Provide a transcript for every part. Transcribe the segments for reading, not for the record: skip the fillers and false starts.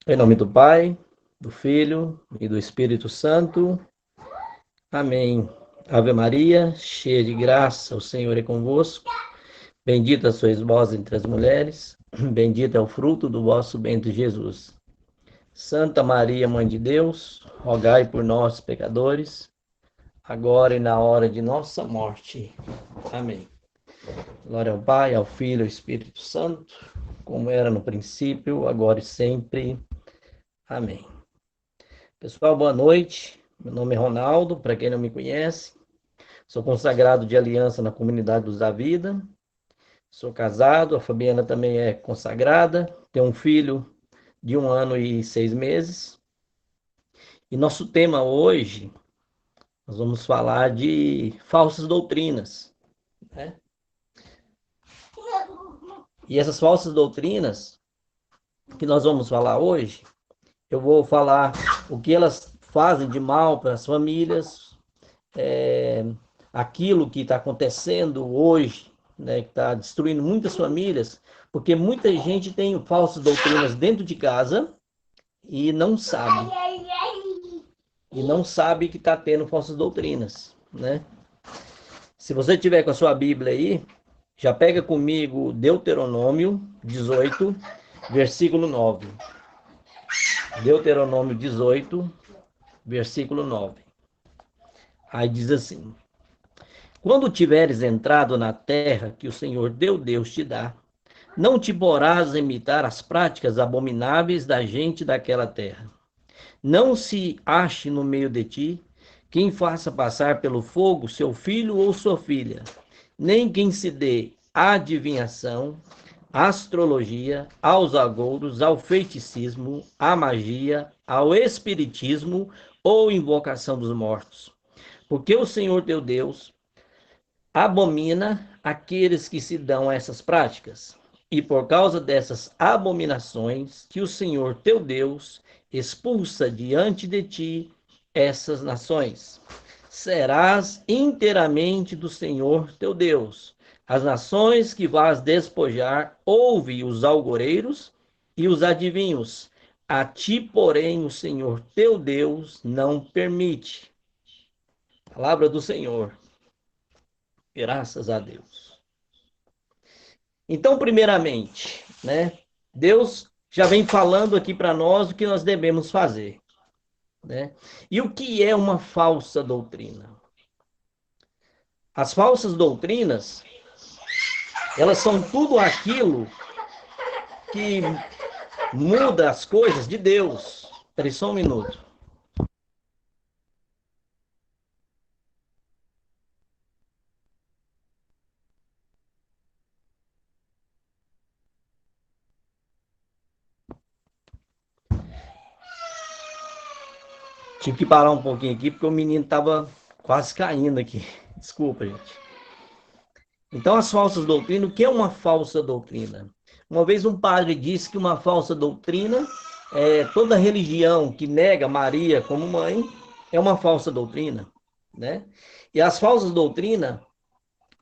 Em nome do Pai, do Filho e do Espírito Santo. Amém. Ave Maria, cheia de graça, o Senhor é convosco. Bendita sois vós entre as mulheres, bendito é o fruto do vosso ventre, Jesus. Santa Maria, Mãe de Deus, rogai por nós, pecadores, agora e na hora de nossa morte. Amém. Glória ao Pai, ao Filho e ao Espírito Santo, como era no princípio, agora e sempre. Amém. Pessoal, boa noite. Meu nome é Ronaldo, para quem não me conhece. Sou consagrado de aliança na Comunidade Luz da Vida. Sou casado, a Fabiana também é consagrada. Tenho um filho de 1 ano e 6 meses. E nosso tema hoje, nós vamos falar de falsas doutrinas, né? E essas falsas doutrinas que nós vamos falar hoje, eu vou falar o que elas fazem de mal para as famílias, aquilo que está acontecendo hoje, né, que está destruindo muitas famílias, porque muita gente tem falsas doutrinas dentro de casa e não sabe. E não sabe que está tendo falsas doutrinas, né? Se você tiver com a sua Bíblia aí, já pega comigo Deuteronômio 18, versículo 9. Deuteronômio 18, versículo 9. Aí diz assim: Quando tiveres entrado na terra que o Senhor teu Deus te dá, não te porás a imitar as práticas abomináveis da gente daquela terra. Não se ache no meio de ti quem faça passar pelo fogo seu filho ou sua filha, nem quem se dê à adivinhação, à astrologia, aos agouros, ao feiticismo, à magia, ao espiritismo ou invocação dos mortos. Porque o Senhor teu Deus abomina aqueles que se dão a essas práticas. E por causa dessas abominações que o Senhor teu Deus expulsa diante de ti essas nações. Serás inteiramente do Senhor teu Deus. As nações que vás despojar, ouve os algoreiros e os adivinhos. A ti, porém, o Senhor teu Deus não permite. Palavra do Senhor. Graças a Deus. Então, primeiramente, né, Deus já vem falando aqui para nós o que nós devemos fazer, né? E o que é uma falsa doutrina? As falsas doutrinas, elas são tudo aquilo que muda as coisas de Deus. Espera aí só um minuto. Tive que parar um pouquinho aqui porque o menino estava quase caindo aqui. Desculpa, gente. Então, as falsas doutrinas, o que é uma falsa doutrina? Uma vez um padre disse que uma falsa doutrina é toda religião que nega Maria como mãe é uma falsa doutrina, né? E as falsas doutrinas,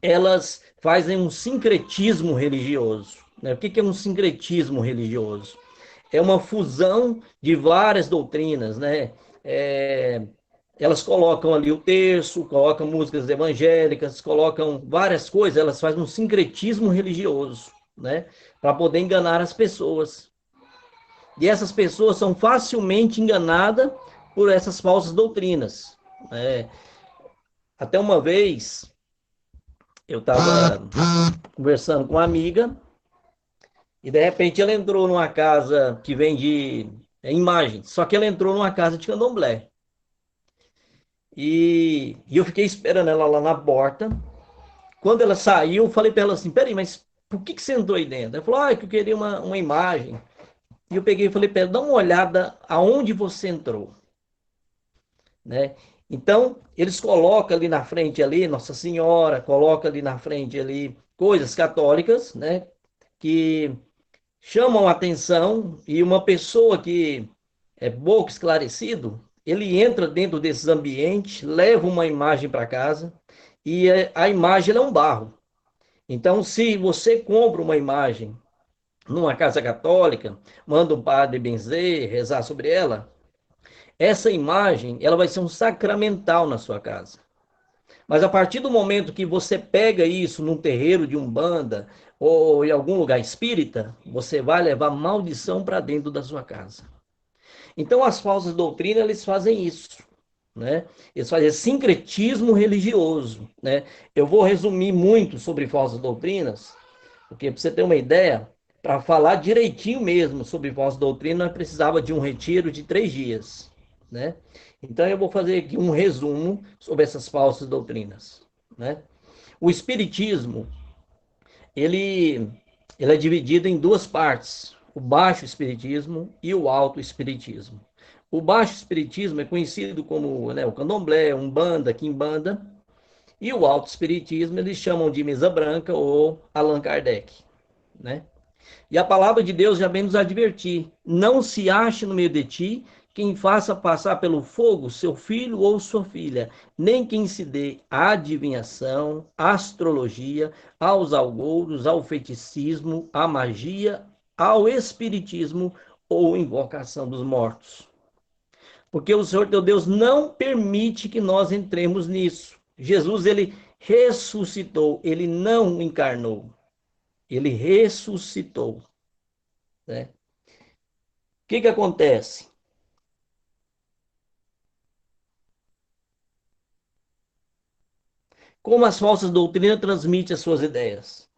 elas fazem um sincretismo religioso, né? O que é um sincretismo religioso? É uma fusão de várias doutrinas, né? Elas colocam ali o terço, colocam músicas evangélicas, colocam várias coisas, elas fazem um sincretismo religioso, né? Para poder enganar as pessoas. E essas pessoas são facilmente enganadas por essas falsas doutrinas. Até uma vez, eu estava conversando com uma amiga, e de repente ela entrou numa casa que vende imagens, só que ela entrou numa casa de candomblé. E eu fiquei esperando ela lá na porta. Quando ela saiu, eu falei para ela assim: peraí, mas por que você entrou aí dentro? Ela falou: ah, que eu queria uma imagem. E eu peguei e falei para ela: dá uma olhada aonde você entrou, né? Então, eles colocam ali na frente ali Nossa Senhora, colocam ali na frente ali coisas católicas, né? Que chamam a atenção, e uma pessoa que é pouco esclarecido, ele entra dentro desses ambientes, leva uma imagem para casa, e a imagem é um barro. Então, se você compra uma imagem numa casa católica, manda um padre benzer, rezar sobre ela, essa imagem, ela vai ser um sacramental na sua casa. Mas a partir do momento que você pega isso num terreiro de umbanda ou em algum lugar espírita, você vai levar maldição para dentro da sua casa. Então as falsas doutrinas, eles fazem isso, né? Eles fazem sincretismo religioso, né? Eu vou resumir muito sobre falsas doutrinas, porque para você ter uma ideia, para falar direitinho mesmo sobre falsa doutrina, nós precisava de um retiro de 3 dias, né? Então eu vou fazer aqui um resumo sobre essas falsas doutrinas, né? O espiritismo, ele, ele é dividido em duas partes, o baixo espiritismo e o alto espiritismo. O baixo espiritismo é conhecido como, né, o candomblé, umbanda, quimbanda, e o alto espiritismo eles chamam de mesa branca ou Allan Kardec, né? E a palavra de Deus já vem nos advertir: não se ache no meio de ti quem faça passar pelo fogo seu filho ou sua filha, nem quem se dê à adivinhação, à astrologia, aos algouros, ao feiticismo, à magia, ao espiritismo ou invocação dos mortos. Porque o Senhor teu Deus não permite que nós entremos nisso. Jesus, ele ressuscitou, ele não encarnou, ele ressuscitou, né? O que que acontece? Como as falsas doutrinas transmitem as suas ideias?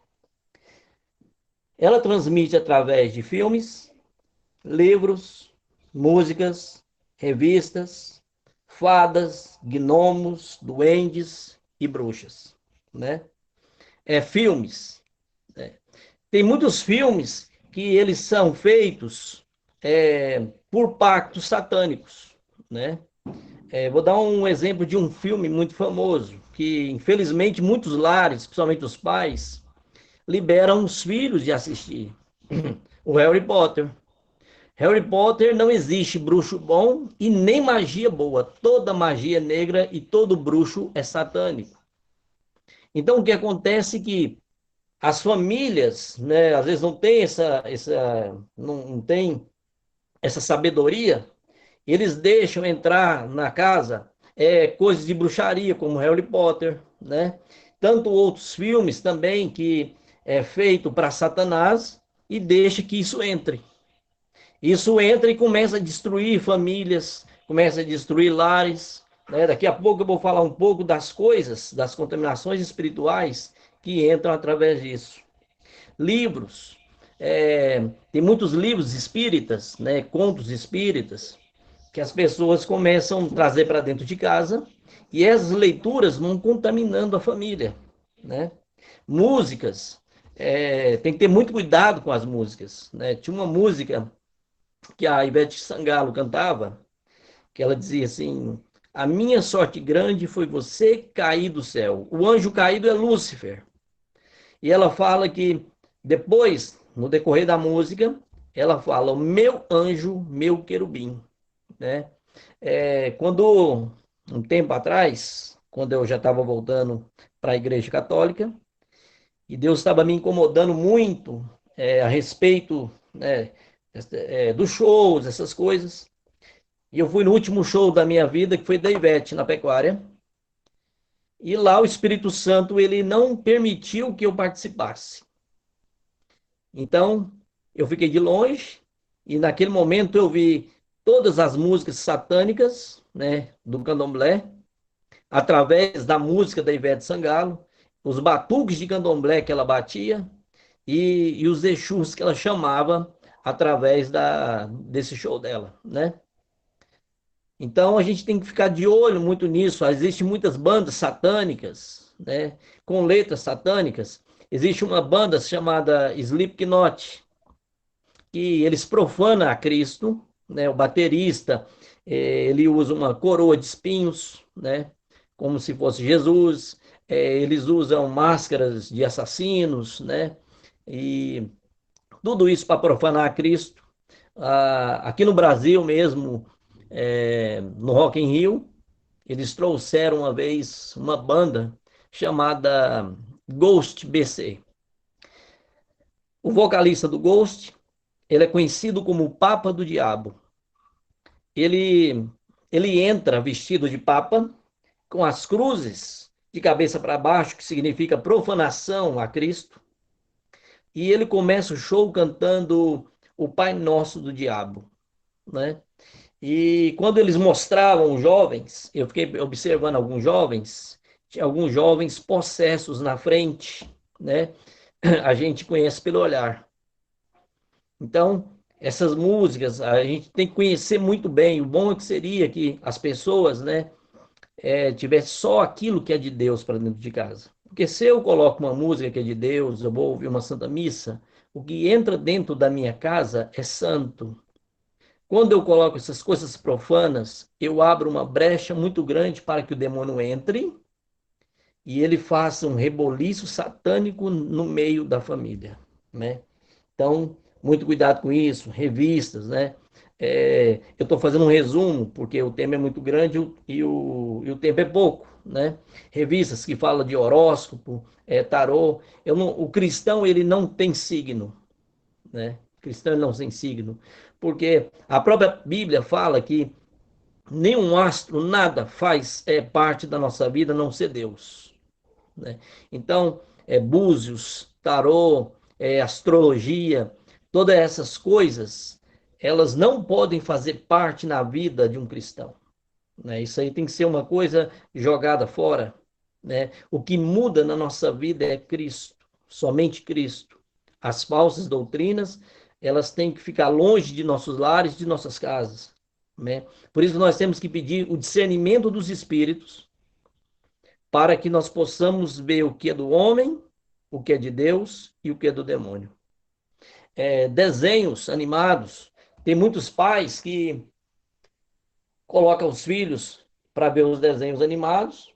Ela transmite através de filmes, livros, músicas, revistas, fadas, gnomos, duendes e bruxas, né? Filmes. Né? Tem muitos filmes que eles são feitos por pactos satânicos, né? Vou dar um exemplo de um filme muito famoso, que infelizmente muitos lares, principalmente os pais, liberam os filhos de assistir. O Harry Potter. Harry Potter não existe bruxo bom e nem magia boa. Toda magia é negra e todo bruxo é satânico. Então o que acontece é que as famílias, né, às vezes não tem não tem essa sabedoria, eles deixam entrar na casa coisas de bruxaria, como Harry Potter, né? Tanto outros filmes também que é feito para Satanás e deixa que isso entre. Isso entra e começa a destruir famílias, começa a destruir lares, né? Daqui a pouco eu vou falar um pouco das coisas, das contaminações espirituais que entram através disso. Livros. Tem muitos livros espíritas, né? Contos espíritas, que as pessoas começam a trazer para dentro de casa e essas leituras vão contaminando a família, né? Músicas, tem que ter muito cuidado com as músicas, né? Tinha uma música que a Ivete Sangalo cantava, que ela dizia assim: a minha sorte grande foi você cair do céu. O anjo caído é Lúcifer. E ela fala que depois, no decorrer da música, ela fala: o meu anjo, meu querubim, né? Quando, um tempo atrás, quando eu já estava voltando para a Igreja Católica, e Deus estava me incomodando muito a respeito, né, dos shows, essas coisas, e eu fui no último show da minha vida, que foi da Ivete, na Pecuária, e lá o Espírito Santo, ele não permitiu que eu participasse. Então, eu fiquei de longe, e naquele momento eu vi todas as músicas satânicas, né, do candomblé, através da música da Ivete Sangalo, os batuques de candomblé que ela batia e os exus que ela chamava através desse show dela, né? Então a gente tem que ficar de olho muito nisso. Existem muitas bandas satânicas, né? Com letras satânicas. Existe uma banda chamada Slipknot, que eles profanam a Cristo, né? O baterista, ele usa uma coroa de espinhos, né? Como se fosse Jesus. Eles usam máscaras de assassinos, né? E tudo isso para profanar a Cristo. Aqui no Brasil mesmo, no Rock in Rio, eles trouxeram uma vez uma banda chamada Ghost BC. O vocalista do Ghost, ele é conhecido como o Papa do Diabo. Ele, ele entra vestido de Papa, com as cruzes de cabeça para baixo, que significa profanação a Cristo, e ele começa o show cantando o Pai Nosso do Diabo, né? E quando eles mostravam os jovens, eu fiquei observando alguns jovens, tinha alguns jovens possessos na frente, né? A gente conhece pelo olhar. Então, essas músicas, a gente tem que conhecer muito bem. O bom é que seria que as pessoas, né, tivesse só aquilo que é de Deus para dentro de casa. Porque se eu coloco uma música que é de Deus, eu vou ouvir uma Santa Missa, o que entra dentro da minha casa é santo. Quando eu coloco essas coisas profanas, eu abro uma brecha muito grande para que o demônio entre e ele faça um reboliço satânico no meio da família, né? Então, muito cuidado com isso, revistas, né? Eu estou fazendo um resumo, porque o tema é muito grande e o tempo é pouco, né? Revistas que falam de horóscopo, tarô. O cristão, ele não tem signo, né? O cristão ele não tem signo, porque a própria Bíblia fala que nenhum astro, nada faz parte da nossa vida, a não ser Deus, né? Então, búzios, tarô, astrologia, todas essas coisas, elas não podem fazer parte na vida de um cristão, né? Isso aí tem que ser uma coisa jogada fora, né? O que muda na nossa vida é Cristo, somente Cristo. As falsas doutrinas, elas têm que ficar longe de nossos lares, de nossas casas, né? Por isso nós temos que pedir o discernimento dos espíritos, para que nós possamos ver o que é do homem, o que é de Deus e o que é do demônio. Desenhos animados. Tem muitos pais que colocam os filhos para ver os desenhos animados,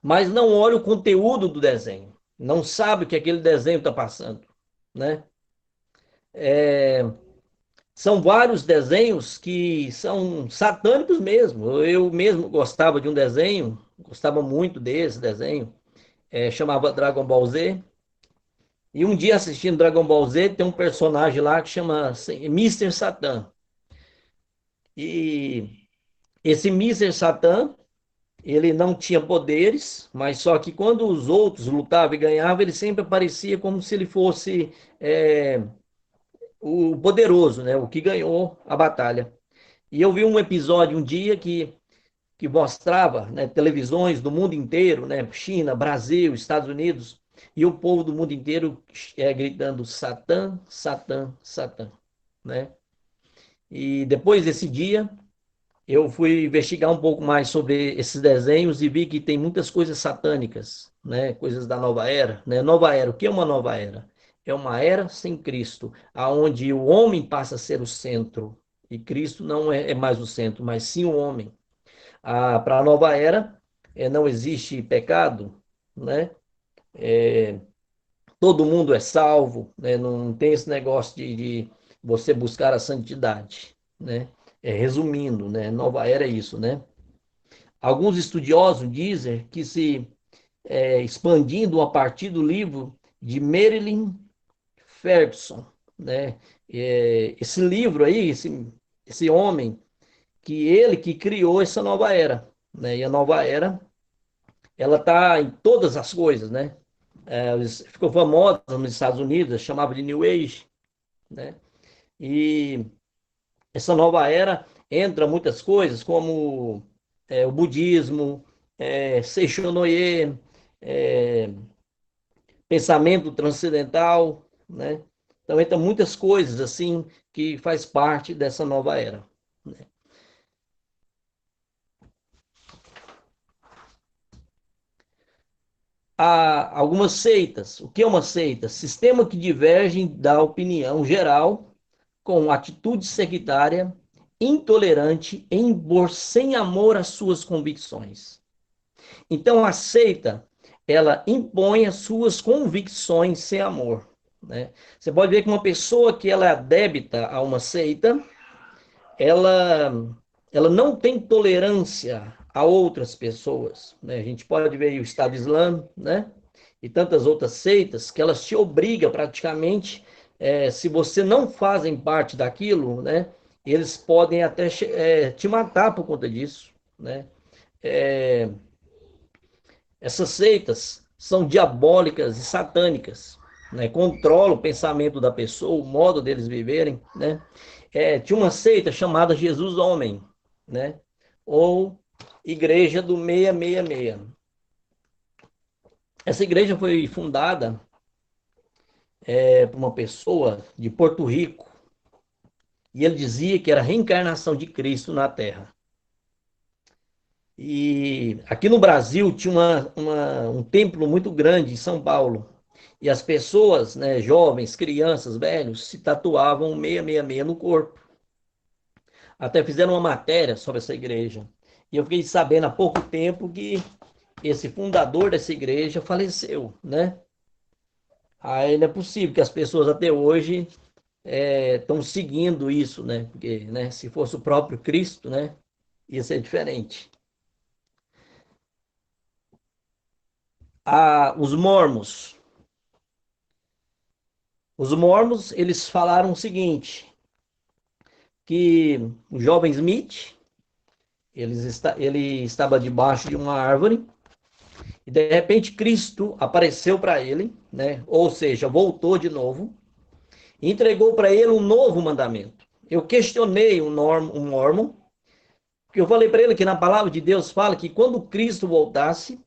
mas não olha o conteúdo do desenho. Não sabe o que aquele desenho está passando, né? São vários desenhos que são satânicos mesmo. Eu mesmo gostava de um desenho, gostava muito desse desenho, chamava Dragon Ball Z. E um dia assistindo Dragon Ball Z, tem um personagem lá que chama Mr. Satan. E esse Mr. Satan, ele não tinha poderes, mas só que quando os outros lutavam e ganhavam, ele sempre aparecia como se ele fosse o poderoso, né? O que ganhou a batalha. E eu vi um episódio um dia que mostrava, né, televisões do mundo inteiro, né, China, Brasil, Estados Unidos, e o povo do mundo inteiro gritando Satã, Satã, Satã, né? E depois desse dia, eu fui investigar um pouco mais sobre esses desenhos e vi que tem muitas coisas satânicas, né? Coisas da nova era, né? Nova era, o que é uma nova era? É uma era sem Cristo, aonde o homem passa a ser o centro e Cristo não é mais o centro, mas sim o homem. Para a nova era, não existe pecado, né? Todo mundo é salvo, né? Não tem esse negócio de você buscar a santidade, né? Resumindo, né? Nova era é isso, né? Alguns estudiosos dizem que se expandindo a partir do livro de Marilyn Ferguson, né? Esse livro aí, esse homem, que ele que criou essa nova era, né? E a nova era, ela tá em todas as coisas, né? Ficou famosa nos Estados Unidos, chamava de New Age, né? E essa nova era entra muitas coisas, como o budismo, Seishonoye, é, pensamento transcendental, né? Então entra muitas coisas assim que faz parte dessa nova era. Há algumas seitas. O que é uma seita? Sistema que divergem da opinião geral com atitude sectária, intolerante, sem amor às suas convicções. Então, a seita, ela impõe as suas convicções sem amor, né? Você pode ver que uma pessoa que ela é adepta a uma seita, ela, ela não tem tolerância a outras pessoas, né? A gente pode ver o Estado Islâmico, né? e tantas outras seitas, que elas te obrigam praticamente, se você não fazem parte daquilo, né, eles podem até te matar por conta disso, né? É, essas seitas são diabólicas e satânicas, né? Controlam o pensamento da pessoa, o modo deles viverem, né? Tinha uma seita chamada Jesus Homem, né? Ou Igreja do 666. Essa igreja foi fundada por uma pessoa de Porto Rico, e ele dizia que era a reencarnação de Cristo na Terra. E aqui no Brasil tinha um templo muito grande em São Paulo. E as pessoas, né, jovens, crianças, velhos, se tatuavam 666 no corpo. Até fizeram uma matéria sobre essa igreja. E eu fiquei sabendo há pouco tempo que esse fundador dessa igreja faleceu, né? Aí não é possível que as pessoas até hoje estão seguindo isso, né? Porque, né, se fosse o próprio Cristo, né, ia ser diferente. Os mormons. Os mormons, eles falaram o seguinte, que o jovem Smith, ele estava debaixo de uma árvore, e de repente Cristo apareceu para ele, né? Ou seja, voltou de novo, e entregou para ele um novo mandamento. Eu questionei um mormon, porque eu falei para ele que na palavra de Deus fala que quando Cristo voltasse,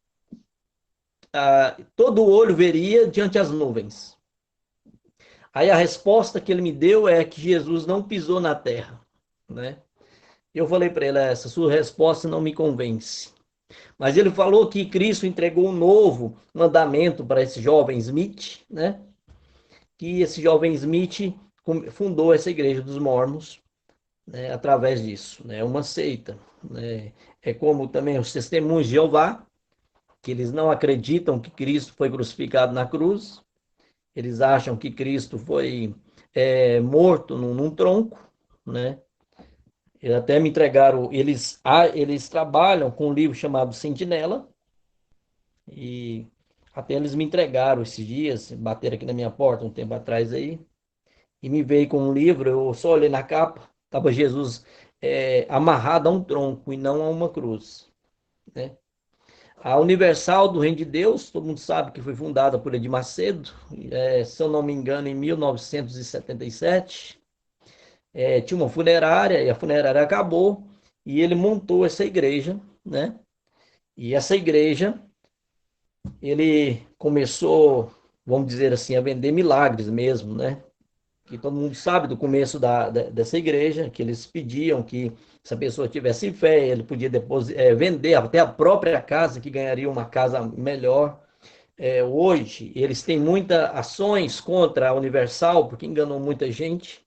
todo olho veria diante as nuvens. Aí a resposta que ele me deu é que Jesus não pisou na terra, né? Eu falei para ele, essa sua resposta não me convence. Mas ele falou que Cristo entregou um novo mandamento para esse jovem Smith, né? Que esse jovem Smith fundou essa igreja dos mormons, né? Através disso, né? Uma seita, né? É como também os testemunhos de Jeová, que eles não acreditam que Cristo foi crucificado na cruz, eles acham que Cristo foi morto num tronco, né? Eles até me entregaram, eles trabalham com um livro chamado Sentinela, e até eles me entregaram esses dias, bateram aqui na minha porta um tempo atrás aí, e me veio com um livro, eu só olhei na capa, estava Jesus amarrado a um tronco e não a uma cruz, né? A Universal do Reino de Deus, todo mundo sabe que foi fundada por Edir Macedo, se eu não me engano, em 1977. Tinha uma funerária, e a funerária acabou, e ele montou essa igreja, né? E essa igreja, ele começou, vamos dizer assim, a vender milagres mesmo, né? Que todo mundo sabe do começo dessa igreja, que eles pediam que se a pessoa tivesse fé, ele podia depois vender até a própria casa, que ganharia uma casa melhor. Hoje, eles têm muitas ações contra a Universal, porque enganou muita gente,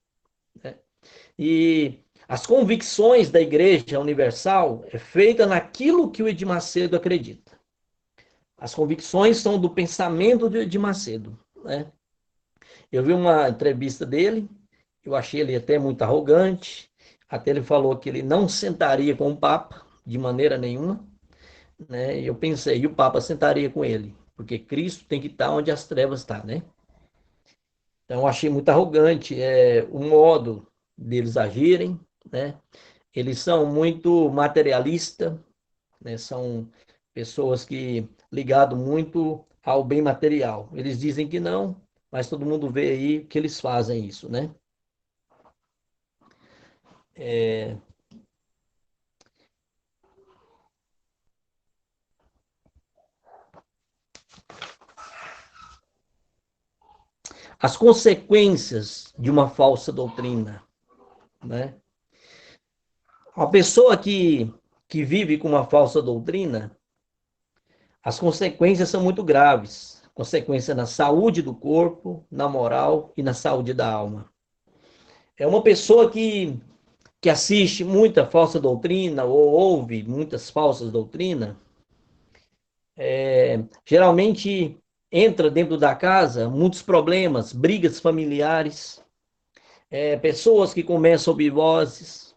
né? E as convicções da Igreja Universal é feita naquilo que o Edir Macedo acredita. As convicções são do pensamento de Edir Macedo, né? Eu vi uma entrevista dele, eu achei ele até muito arrogante, até ele falou que ele não sentaria com o Papa de maneira nenhuma, né? E eu pensei, e o Papa sentaria com ele? Porque Cristo tem que estar onde as trevas estão, né? Então eu achei muito arrogante o modo deles agirem, né? Eles são muito materialistas, né? São pessoas que ligado muito ao bem material. Eles dizem que não, mas todo mundo vê aí que eles fazem isso, né? As consequências de uma falsa doutrina, né? Uma pessoa que vive com uma falsa doutrina, as consequências são muito graves. Consequência na saúde do corpo, na moral e na saúde da alma. É uma pessoa que assiste muita falsa doutrina ou ouve muitas falsas doutrinas, geralmente entra dentro da casa muitos problemas, brigas familiares, pessoas que começam a ouvir vozes,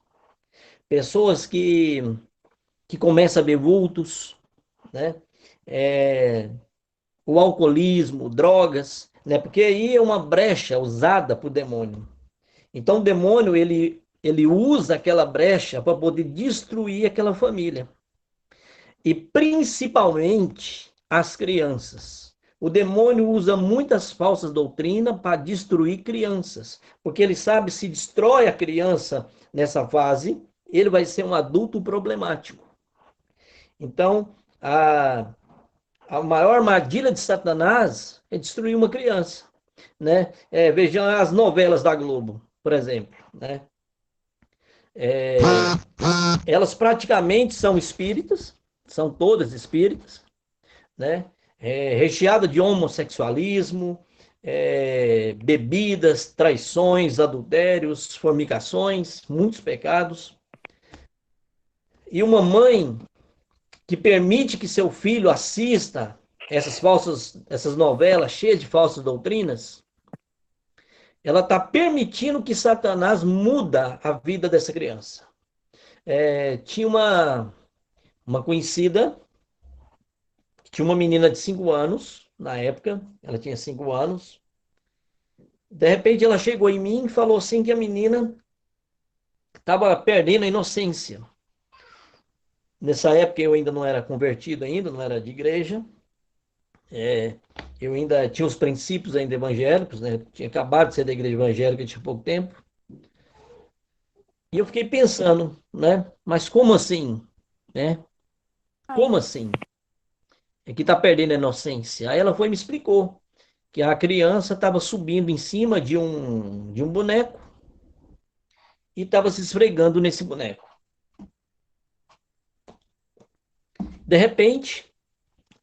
pessoas que começam a ver vultos, né? É, o alcoolismo, drogas, né? Porque aí é uma brecha usada por demônio. Então o demônio ele usa aquela brecha para poder destruir aquela família. E principalmente as crianças. O demônio usa muitas falsas doutrinas para destruir crianças, porque ele sabe se destrói a criança nessa fase, ele vai ser um adulto problemático. Então, a maior armadilha de Satanás é destruir uma criança, né? Vejam as novelas da Globo, por exemplo, né? Elas praticamente são espíritas, são todas espíritas, né? Recheada de homossexualismo, bebidas, traições, adultérios, fornicações, muitos pecados. E uma mãe que permite que seu filho assista essas novelas cheias de falsas doutrinas, ela está permitindo que Satanás muda a vida dessa criança. Tinha uma conhecida, tinha uma menina de 5 anos, na época, ela tinha 5 anos. De repente ela chegou em mim e falou assim que a menina estava perdendo a inocência. Nessa época eu ainda não era convertido ainda, não era de igreja. Eu ainda tinha os princípios ainda evangélicos, né? Tinha acabado de ser da igreja evangélica, tinha pouco tempo. E eu fiquei pensando, né? Mas como assim? Né? Como assim? É que está perdendo a inocência. Aí ela foi e me explicou que a criança estava subindo em cima de um boneco e estava se esfregando nesse boneco. De repente,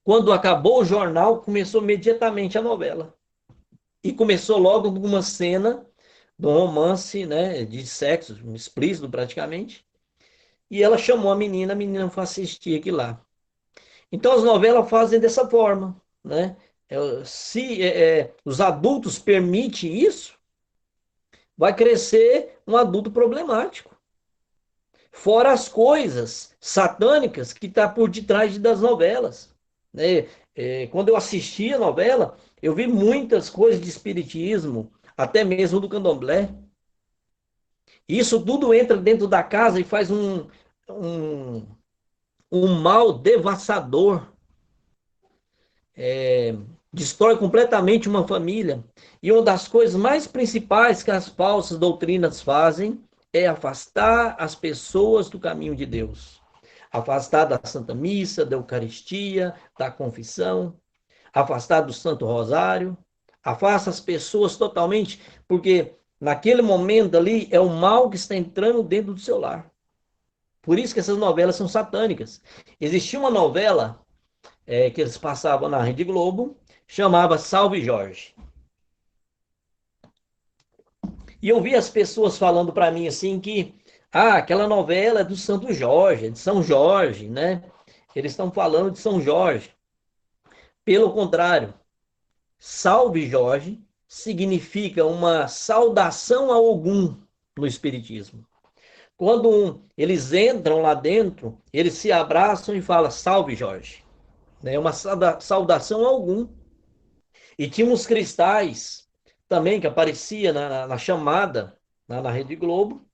quando acabou o jornal, começou imediatamente a novela. E começou logo com uma cena de um romance, né, de sexo, explícito praticamente. E ela chamou a menina foi assistir aquilo lá. Então as novelas fazem dessa forma, né? Se os adultos permitem isso, vai crescer um adulto problemático. Fora as coisas satânicas que está por detrás das novelas, né? Quando eu assisti a novela, eu vi muitas coisas de espiritismo, até mesmo do candomblé. Isso tudo entra dentro da casa e faz um, um mal devastador, destrói completamente uma família. E uma das coisas mais principais que as falsas doutrinas fazem é afastar as pessoas do caminho de Deus. Afastar da Santa Missa, da Eucaristia, da confissão, afastar do Santo Rosário, afasta as pessoas totalmente, porque naquele momento ali é o mal que está entrando dentro do seu lar. Por isso que essas novelas são satânicas. Existia uma novela que eles passavam na Rede Globo, chamava Salve Jorge. E eu vi as pessoas falando para mim assim que aquela novela é do Santo Jorge, é de São Jorge, né? Eles estão falando de São Jorge. Pelo contrário, Salve Jorge significa uma saudação a Ogum no Espiritismo. Quando eles entram lá dentro, eles se abraçam e falam Salve Jorge. É uma saudação a Ogum. E tinha uns cristais também que aparecia na chamada, na Rede Globo,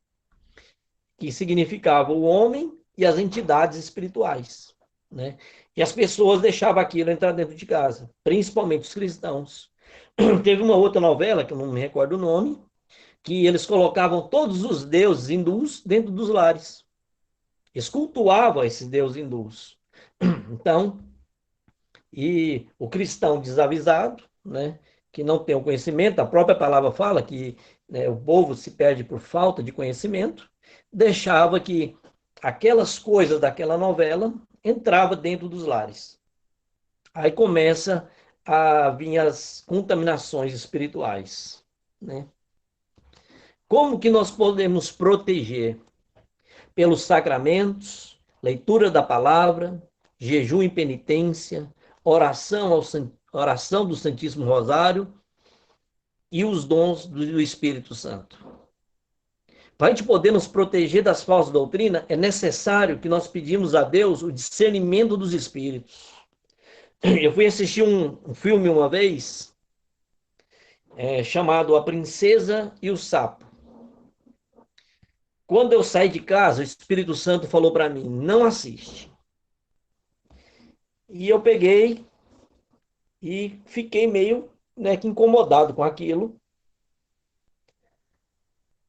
que significava o homem e as entidades espirituais, né? E as pessoas deixavam aquilo entrar dentro de casa, principalmente os cristãos. Teve uma outra novela, que eu não me recordo o nome, que eles colocavam todos os deuses hindus dentro dos lares. Eles cultuavam esses deuses hindus. Então, e o cristão desavisado, né, que não tem o conhecimento, a própria palavra fala que, né, o povo se perde por falta de conhecimento, deixava que aquelas coisas daquela novela entrava dentro dos lares. Aí começa a vir as contaminações espirituais, né? Como que nós podemos proteger? Pelos sacramentos, leitura da palavra, jejum e penitência, oração do Santíssimo Rosário e os dons do Espírito Santo. Para a gente poder nos proteger das falsas doutrinas, é necessário que nós pedimos a Deus o discernimento dos espíritos. Eu fui assistir um filme uma vez, chamado A Princesa e o Sapo. Quando eu saí de casa, o Espírito Santo falou para mim: não assiste. E eu peguei e fiquei meio, né, que incomodado com aquilo.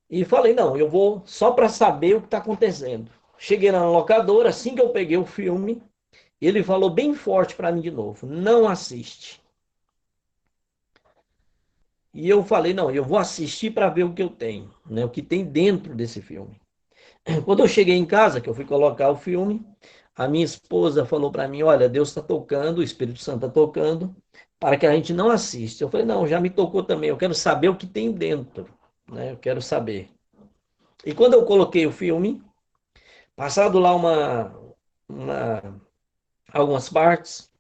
E falei: não, eu vou só para saber o que está acontecendo. Cheguei na locadora, assim que eu peguei o filme, ele falou bem forte para mim de novo: não assiste. E eu falei: não, eu vou assistir para ver o que eu tenho, né, o que tem dentro desse filme. Quando eu cheguei em casa, que eu fui colocar o filme, a minha esposa falou para mim: olha, Deus está tocando, o Espírito Santo está tocando, para que a gente não assista. Eu falei: não, já me tocou também, eu quero saber o que tem dentro, né? Eu quero saber. E quando eu coloquei o filme, passado lá uma algumas partes,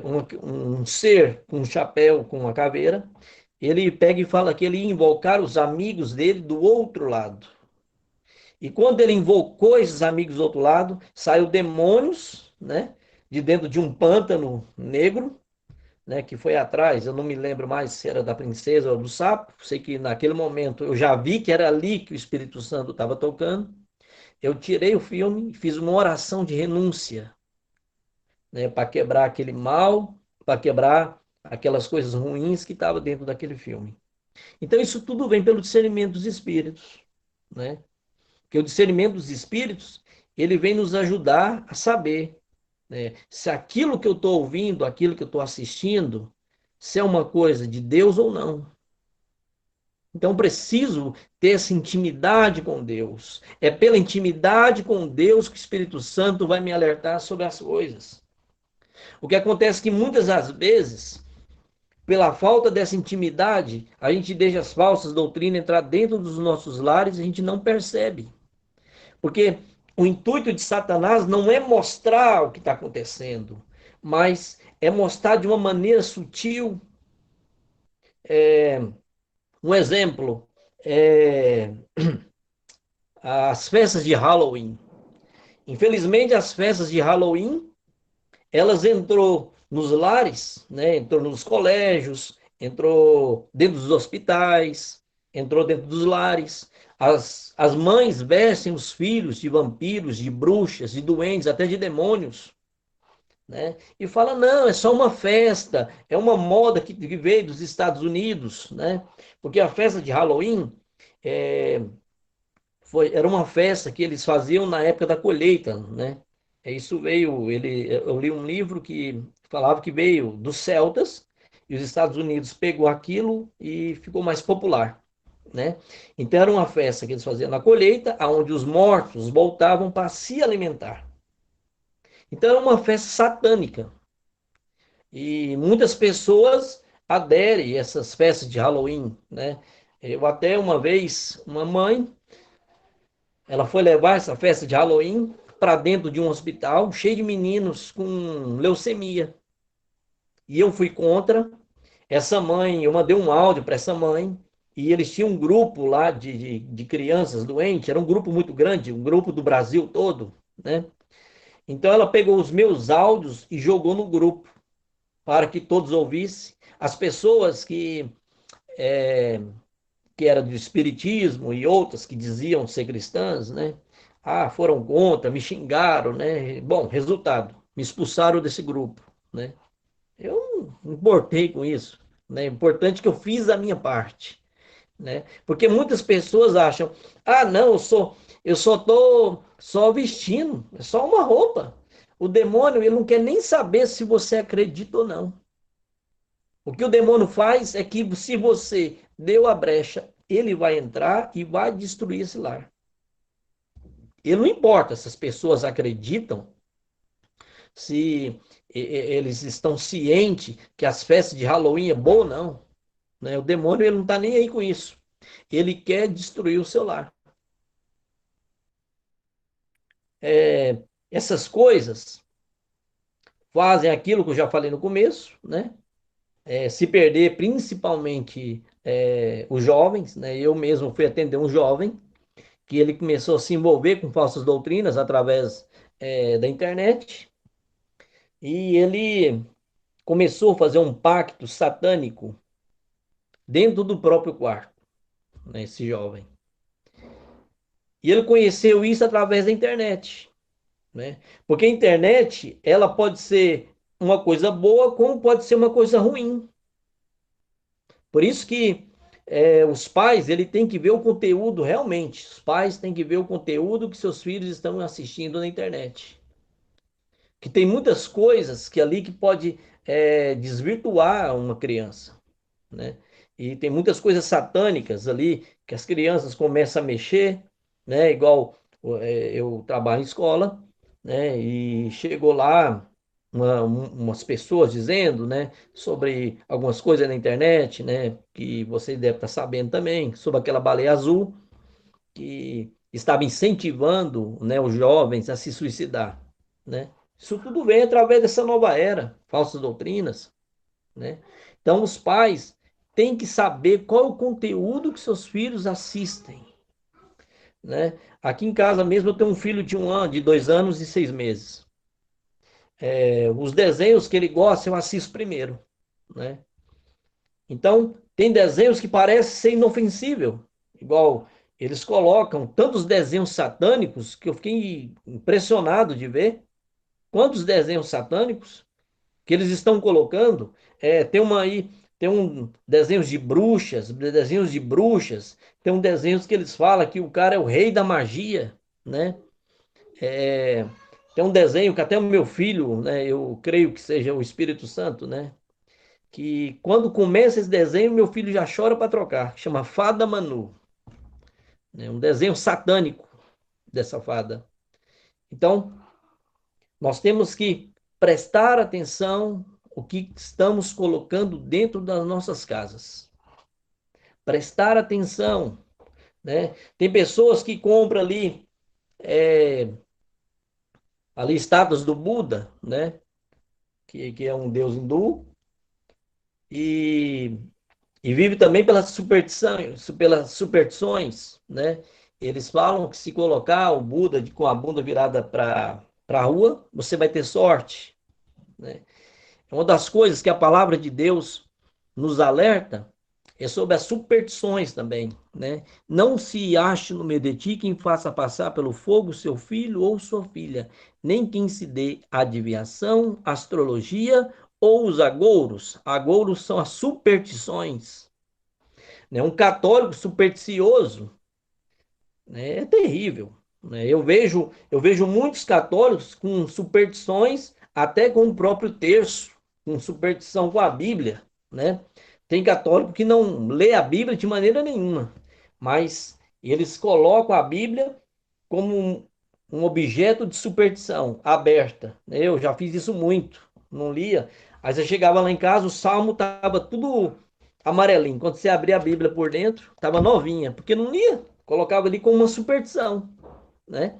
um ser com um chapéu, com uma caveira, ele pega e fala que ele ia invocar os amigos dele do outro lado. E quando ele invocou esses amigos do outro lado, saiu demônios, né? De dentro de um pântano negro, né? Que foi atrás, eu não me lembro mais se era da princesa ou do sapo. Sei que naquele momento eu já vi que era ali que o Espírito Santo estava tocando. Eu tirei o filme, fiz uma oração de renúncia, né? Para quebrar aquele mal, para quebrar aquelas coisas ruins que estavam dentro daquele filme. Então isso tudo vem pelo discernimento dos espíritos, né? Porque o discernimento dos espíritos, ele vem nos ajudar a saber, né, se aquilo que eu estou ouvindo, aquilo que eu estou assistindo, se é uma coisa de Deus ou não. Então, preciso ter essa intimidade com Deus. É pela intimidade com Deus que o Espírito Santo vai me alertar sobre as coisas. O que acontece é que muitas das vezes, pela falta dessa intimidade, a gente deixa as falsas doutrinas entrar dentro dos nossos lares e a gente não percebe. Porque o intuito de Satanás não é mostrar o que está acontecendo, mas é mostrar de uma maneira sutil. Um exemplo, é, as festas de Halloween. Infelizmente, as festas de Halloween, elas entrou nos lares, né? Entrou nos colégios, entrou dentro dos hospitais, entrou dentro dos lares. As mães vestem os filhos de vampiros, de bruxas, de doentes, até de demônios, né? E fala: não, é só uma festa, é uma moda que veio dos Estados Unidos, né? Porque a festa de Halloween é, era uma festa que eles faziam na época da colheita, né? Isso veio, eu li um livro que falava que veio dos celtas e os Estados Unidos pegou aquilo e ficou mais popular, né? Então era uma festa que eles faziam na colheita, onde os mortos voltavam para se alimentar. Então era uma festa satânica. E muitas pessoas aderem a essas festas de Halloween, né? Eu até uma vez, uma mãe, ela foi levar essa festa de Halloween para dentro de um hospital cheio de meninos com leucemia. E eu fui contra. Essa mãe, eu mandei um áudio para essa mãe, e eles tinham um grupo lá de crianças doentes, era um grupo muito grande, um grupo do Brasil todo, né? Então ela pegou os meus áudios e jogou no grupo, para que todos ouvissem. As pessoas que eram do espiritismo e outras que diziam ser cristãs, né? Ah, foram contra, me xingaram, né? Bom, resultado, me expulsaram desse grupo, né? Eu não importei com isso, né? Importante que eu fiz a minha parte, né? Porque muitas pessoas acham: ah, não, eu só tô só vestindo, é só uma roupa. O demônio, ele não quer nem saber se você acredita ou não. O que o demônio faz é que, se você deu a brecha, ele vai entrar e vai destruir esse lar. Ele não importa se as pessoas acreditam, se eles estão cientes que as festas de Halloween é boa ou não, né? O demônio, ele não está nem aí com isso. Ele quer destruir o seu lar. Essas coisas fazem aquilo que eu já falei no começo, né? Se perder principalmente os jovens, né? Eu mesmo fui atender um jovem que ele começou a se envolver com falsas doutrinas através da internet, e ele começou a fazer um pacto satânico dentro do próprio quarto, né, esse jovem. E ele conheceu isso através da internet, né? Porque a internet, ela pode ser uma coisa boa, como pode ser uma coisa ruim. Por isso que os pais, ele tem que ver o conteúdo realmente. Os pais têm que ver o conteúdo que seus filhos estão assistindo na internet. Que tem muitas coisas que ali que pode desvirtuar uma criança, né? E tem muitas coisas satânicas ali que as crianças começam a mexer, né? Igual eu trabalho em escola, né? E chegou lá umas pessoas dizendo, né? Sobre algumas coisas na internet, né? Que você deve estar sabendo também, sobre aquela baleia azul que estava incentivando, né, os jovens a se suicidar, né? Isso tudo vem através dessa nova era, falsas doutrinas, né? Então, os pais têm que saber qual é o conteúdo que seus filhos assistem, né? Aqui em casa mesmo eu tenho um filho de 1 ano, de 2 anos e 6 meses. Os desenhos que ele gosta eu assisto primeiro, né? Então, tem desenhos que parecem ser inofensível, igual eles colocam tantos desenhos satânicos que eu fiquei impressionado de ver quantos desenhos satânicos que eles estão colocando. Tem uma aí, tem um desenhos de bruxas, desenhos de bruxas, tem um desenhos que eles falam que o cara é o rei da magia, né? É, tem um desenho que até o meu filho, né, eu creio que seja o Espírito Santo, né? Que quando começa esse desenho, meu filho já chora para trocar, chama Fada Manu, né? Um desenho satânico dessa fada. Então, nós temos que prestar atenção o que estamos colocando dentro das nossas casas. Prestar atenção, né? Tem pessoas que compram ali estátuas do Buda, né? Que é um deus hindu, e, e vive também pelas superstições, né? Eles falam que se colocar o Buda com a bunda virada para a rua, você vai ter sorte, né? Uma das coisas que a palavra de Deus nos alerta é sobre as superstições também, né? Não se ache no meio de ti quem faça passar pelo fogo seu filho ou sua filha, nem quem se dê adivinhação, astrologia ou os agouros. Agouros são as superstições, né? Um católico supersticioso, né, é terrível, né? Eu vejo muitos católicos com superstições, até com o próprio terço, com superstição com a Bíblia, né? Tem católico que não lê a Bíblia de maneira nenhuma, mas eles colocam a Bíblia como um objeto de superstição aberta, né? Eu já fiz isso muito, não lia. Aí você chegava lá em casa, o salmo estava tudo amarelinho. Quando você abria a Bíblia por dentro, estava novinha, porque não lia. Colocava ali como uma superstição, né?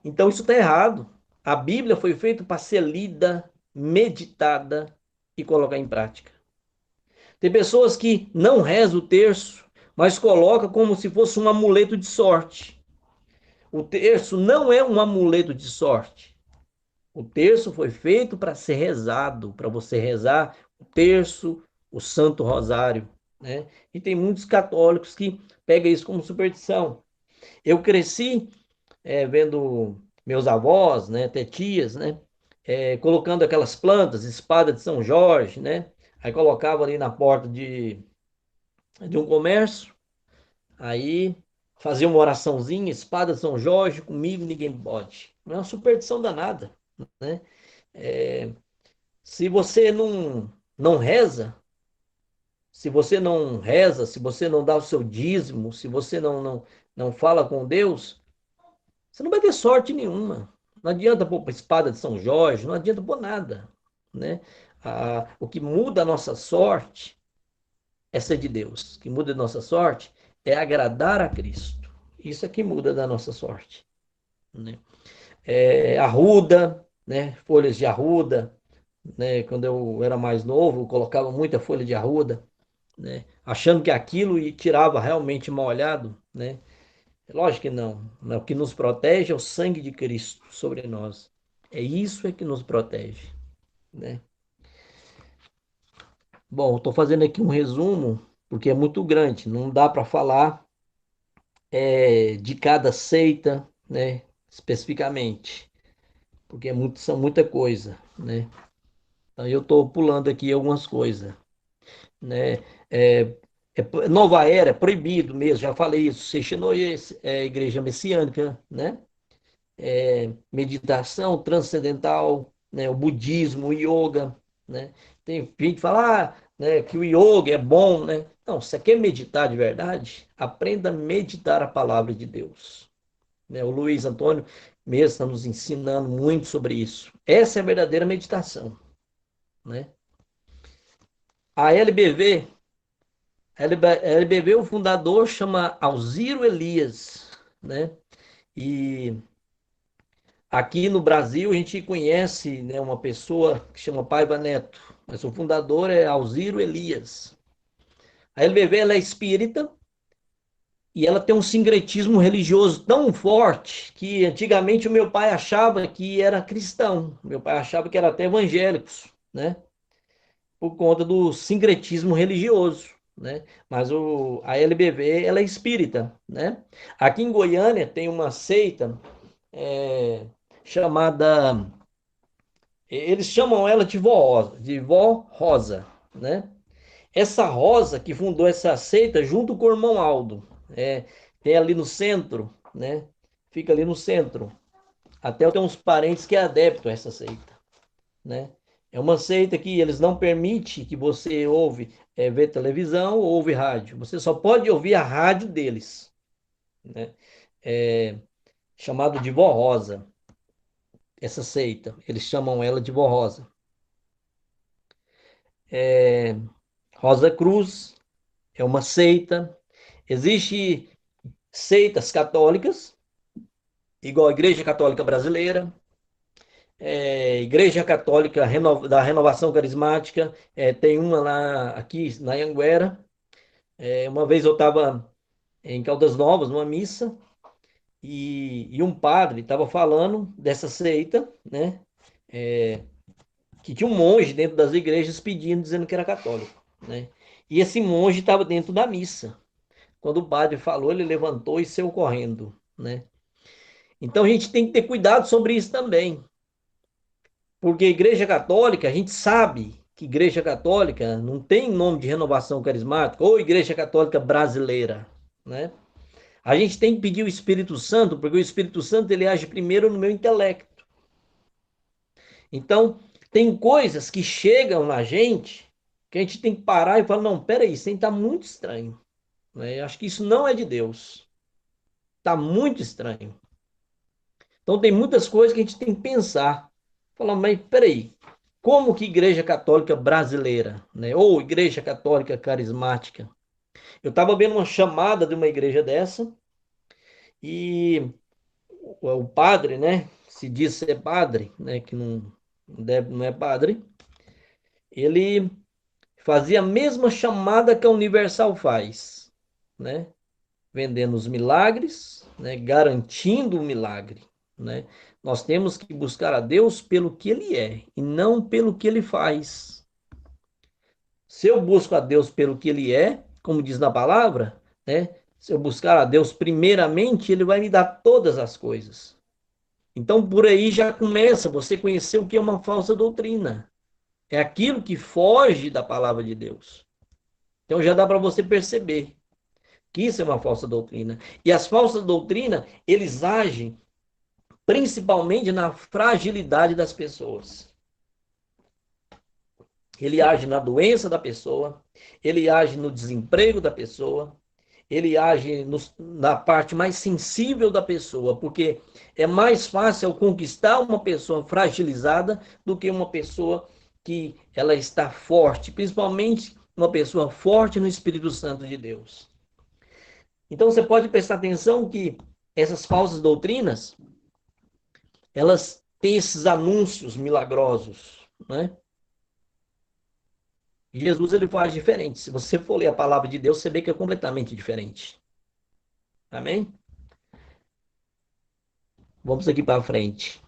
Então isso está errado. A Bíblia foi feita para ser lida, meditada e colocar em prática. Tem pessoas que não rezam o terço, mas coloca como se fosse um amuleto de sorte. O terço não é um amuleto de sorte. O terço foi feito para ser rezado, para você rezar o terço, o Santo Rosário, né? E tem muitos católicos que pegam isso como superstição. Eu cresci vendo meus avós, né, até tias, né, colocando aquelas plantas, espada de São Jorge, né? Aí colocava ali na porta de um comércio, aí fazia uma oraçãozinha, espada de São Jorge, comigo ninguém pode. Não é uma superstição danada, né? É, se você não reza, se você não reza, se você não dá o seu dízimo, se você não fala com Deus, você não vai ter sorte nenhuma. Não adianta pôr a espada de São Jorge, não adianta pôr nada, né? O que muda a nossa sorte é ser de Deus. O que muda a nossa sorte é agradar a Cristo. Isso é que muda da nossa sorte, né? Arruda, né? Folhas de arruda, né? Quando eu era mais novo, eu colocava muita folha de arruda, né? Achando que aquilo tirava realmente mal olhado, né? Lógico que não. O que nos protege é o sangue de Cristo sobre nós. É isso que nos protege. né? Bom, estou fazendo aqui um resumo, porque é muito grande, não dá para falar de cada seita, né, especificamente, porque são muita coisa, né? Então eu estou pulando aqui algumas coisas, né? É, Nova Era, é proibido mesmo, já falei isso. Seixinoye é igreja messiânica, né? Meditação transcendental, né? O budismo, o yoga, né? Tem gente que fala né, que o yoga é bom, né? Não, se você quer meditar de verdade, aprenda a meditar a palavra de Deus, né? O Luiz Antônio mesmo está nos ensinando muito sobre isso. Essa é a verdadeira meditação, né? A LBV, o fundador chama Alziro Elias, né? E aqui no Brasil a gente conhece, né, uma pessoa que chama Paiva Neto, mas o fundador é Alziro Elias. A LBV ela é espírita e ela tem um sincretismo religioso tão forte que antigamente o meu pai achava que era cristão, meu pai achava que era até evangélicos, né? Por conta do sincretismo religioso, né? Mas a LBV ela é espírita, né? Aqui em Goiânia tem uma seita chamada, eles chamam ela de Vó Rosa, né? Essa Rosa que fundou essa seita junto com o irmão Aldo, tem ali no centro, né? Fica ali no centro. Até tem uns parentes que é adepto a essa seita, né? É uma seita que eles não permitem que você vê televisão ou ouve rádio. Você só pode ouvir a rádio deles, né? É chamado de Vó Rosa, essa seita. Eles chamam ela de Vó Rosa. Rosa Cruz é uma seita. Existe seitas católicas, igual a Igreja Católica Brasileira, Igreja Católica da Renovação Carismática, tem uma lá aqui na Anguera. Uma vez eu estava em Caldas Novas, numa missa, e um padre estava falando dessa seita, né? Que tinha um monge dentro das igrejas pedindo, dizendo que era católico, né? E esse monge estava dentro da missa. Quando o padre falou, ele levantou e saiu correndo, né? Então a gente tem que ter cuidado sobre isso também, porque a Igreja Católica, a gente sabe que Igreja Católica não tem nome de renovação carismática ou Igreja Católica brasileira, né? A gente tem que pedir o Espírito Santo, porque o Espírito Santo ele age primeiro no meu intelecto. Então, tem coisas que chegam na gente que a gente tem que parar e falar: não, peraí, isso está muito estranho, né? Eu acho que isso não é de Deus, está muito estranho. Então, tem muitas coisas que a gente tem que pensar. Falar, mas peraí, como que Igreja Católica brasileira, né? Ou Igreja Católica carismática? Eu estava vendo uma chamada de uma igreja dessa e o padre, né? Se diz ser padre, né? Que não é padre. Ele fazia a mesma chamada que a Universal faz, né? Vendendo os milagres, né? Garantindo o milagre, né? Nós temos que buscar a Deus pelo que Ele é e não pelo que Ele faz. Se eu busco a Deus pelo que Ele é, como diz na palavra, né? Se eu buscar a Deus primeiramente, Ele vai me dar todas as coisas. Então, por aí já começa você conhecer o que é uma falsa doutrina. É aquilo que foge da palavra de Deus. Então, já dá para você perceber que isso é uma falsa doutrina. E as falsas doutrinas, eles agem principalmente na fragilidade das pessoas. Ele age na doença da pessoa, ele age no desemprego da pessoa, ele age na parte mais sensível da pessoa, porque é mais fácil conquistar uma pessoa fragilizada do que uma pessoa que ela está forte, principalmente uma pessoa forte no Espírito Santo de Deus. Então você pode prestar atenção que essas falsas doutrinas, elas têm esses anúncios milagrosos, né? Jesus ele faz diferente. Se você for ler a palavra de Deus, você vê que é completamente diferente. Amém? Vamos aqui para frente.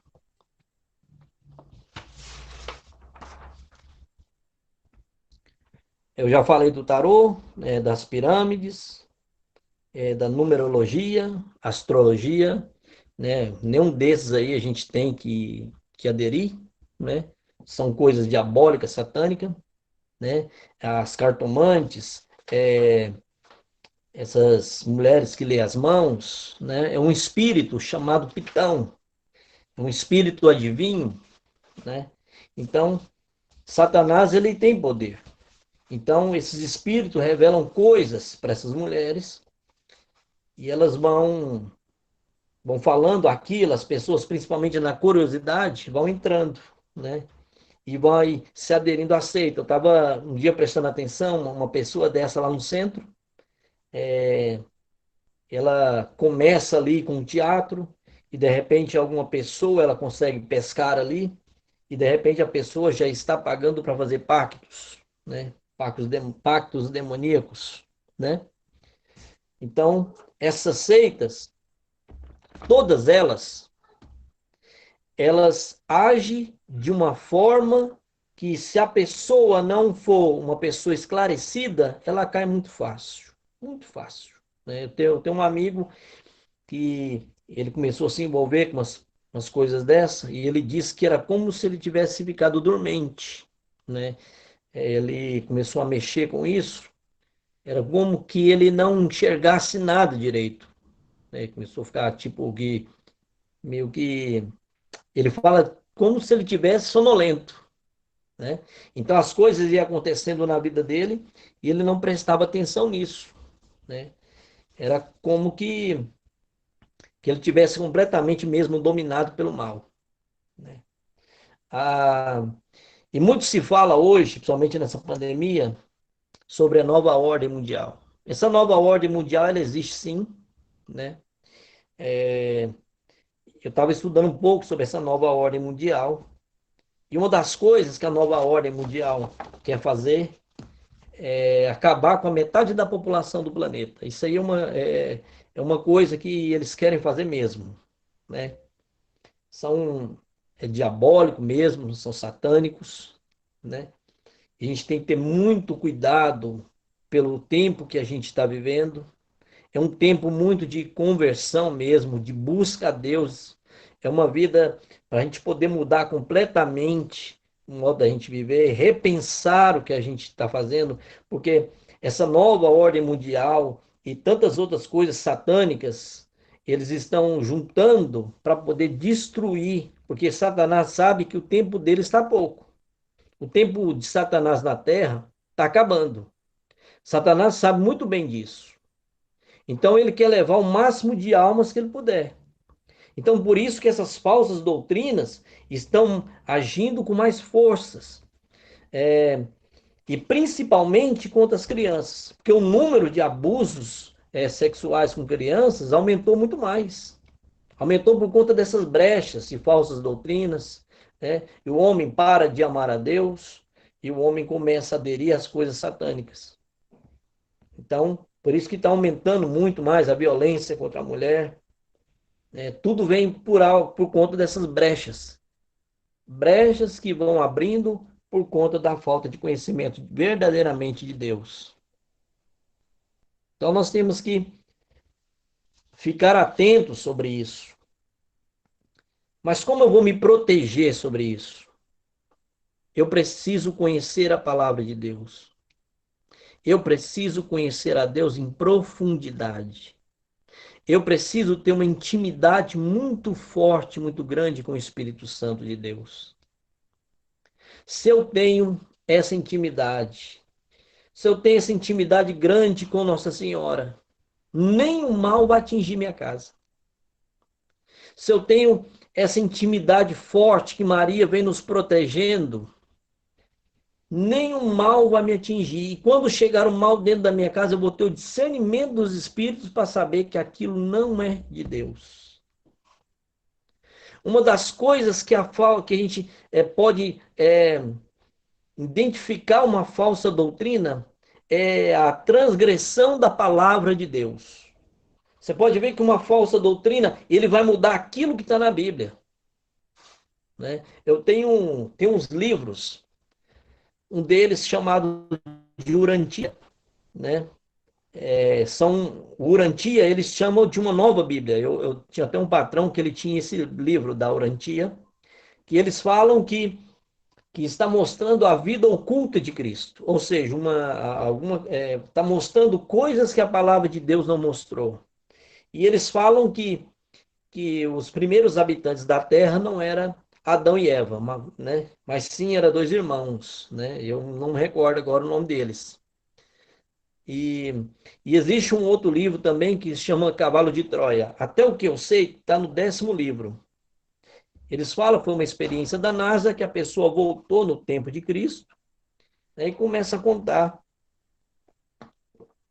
Eu já falei do tarô, das pirâmides, da numerologia, astrologia, né? Nenhum desses aí a gente tem que aderir, né? São coisas diabólicas, satânicas, né? As cartomantes, essas mulheres que lê as mãos, né? É um espírito chamado Pitão, um espírito adivinho, né? Então, Satanás ele tem poder. Então, esses espíritos revelam coisas para essas mulheres e elas vão falando aquilo, as pessoas, principalmente na curiosidade, vão entrando, né? E vai se aderindo, aceita. Eu estava um dia prestando atenção, uma pessoa dessa lá no centro, ela começa ali com um teatro e de repente alguma pessoa ela consegue pescar ali e de repente a pessoa já está pagando para fazer pactos, né? Pactos demoníacos, né? Então, essas seitas, todas elas agem de uma forma que se a pessoa não for uma pessoa esclarecida, ela cai muito fácil, muito fácil. Né? Eu tenho um amigo que ele começou a se envolver com umas coisas dessa e ele disse que era como se ele tivesse ficado dormente, né? Ele começou a mexer com isso, era como que ele não enxergasse nada direito, né? Começou a ficar tipo que meio que ele fala como se ele tivesse sonolento, né? Então as coisas iam acontecendo na vida dele e ele não prestava atenção nisso, né? Era como que ele tivesse completamente mesmo dominado pelo mal, né? Ah, e muito se fala hoje, principalmente nessa pandemia, sobre a nova ordem mundial. Essa nova ordem mundial, ela existe sim, né? Eu estava estudando um pouco sobre essa nova ordem mundial e uma das coisas que a nova ordem mundial quer fazer é acabar com a metade da população do planeta. Isso aí é uma coisa que eles querem fazer mesmo, né? É diabólico mesmo, são satânicos, né? A gente tem que ter muito cuidado pelo tempo que a gente está vivendo. É um tempo muito de conversão mesmo, de busca a Deus. É uma vida para a gente poder mudar completamente o modo da gente viver, repensar o que a gente está fazendo, porque essa nova ordem mundial e tantas outras coisas satânicas, eles estão juntando para poder destruir, porque Satanás sabe que o tempo dele está pouco. O tempo de Satanás na terra está acabando. Satanás sabe muito bem disso. Então ele quer levar o máximo de almas que ele puder. Então por isso que essas falsas doutrinas estão agindo com mais forças. E principalmente contra as crianças. Porque o número de abusos sexuais com crianças aumentou muito mais. Aumentou por conta dessas brechas de falsas doutrinas. Né? E o homem para de amar a Deus e o homem começa a aderir às coisas satânicas. Então, por isso que está aumentando muito mais a violência contra a mulher. Tudo vem por conta dessas brechas. Brechas que vão abrindo por conta da falta de conhecimento verdadeiramente de Deus. Então nós temos que ficar atentos sobre isso. Mas como eu vou me proteger sobre isso? Eu preciso conhecer a palavra de Deus. Eu preciso conhecer a Deus em profundidade. Eu preciso ter uma intimidade muito forte, muito grande com o Espírito Santo de Deus. Se eu tenho essa intimidade, se eu tenho essa intimidade grande com Nossa Senhora, nem o mal vai atingir minha casa. Se eu tenho essa intimidade forte que Maria vem nos protegendo, nem o mal vai me atingir. E quando chegar o mal dentro da minha casa, eu vou ter o discernimento dos espíritos para saber que aquilo não é de Deus. Uma das coisas que a gente pode identificar uma falsa doutrina é a transgressão da palavra de Deus. Você pode ver que uma falsa doutrina, ele vai mudar aquilo que está na Bíblia. Né? Eu tenho uns livros, um deles chamado de Urantia, né? O Urantia, eles chamam de uma nova Bíblia. Eu tinha até um patrão que ele tinha esse livro da Urantia, que eles falam que está mostrando a vida oculta de Cristo, ou seja, está mostrando coisas que a palavra de Deus não mostrou. E eles falam que os primeiros habitantes da Terra não eram Adão e Eva, né? Mas sim eram dois irmãos, né? Eu não me recordo agora o nome deles. E, e existe um outro livro também que se chama Cavalo de Troia. Até o que eu sei, está no 10º livro. Eles falam que foi uma experiência da NASA que a pessoa voltou no tempo de Cristo, né, e começa a contar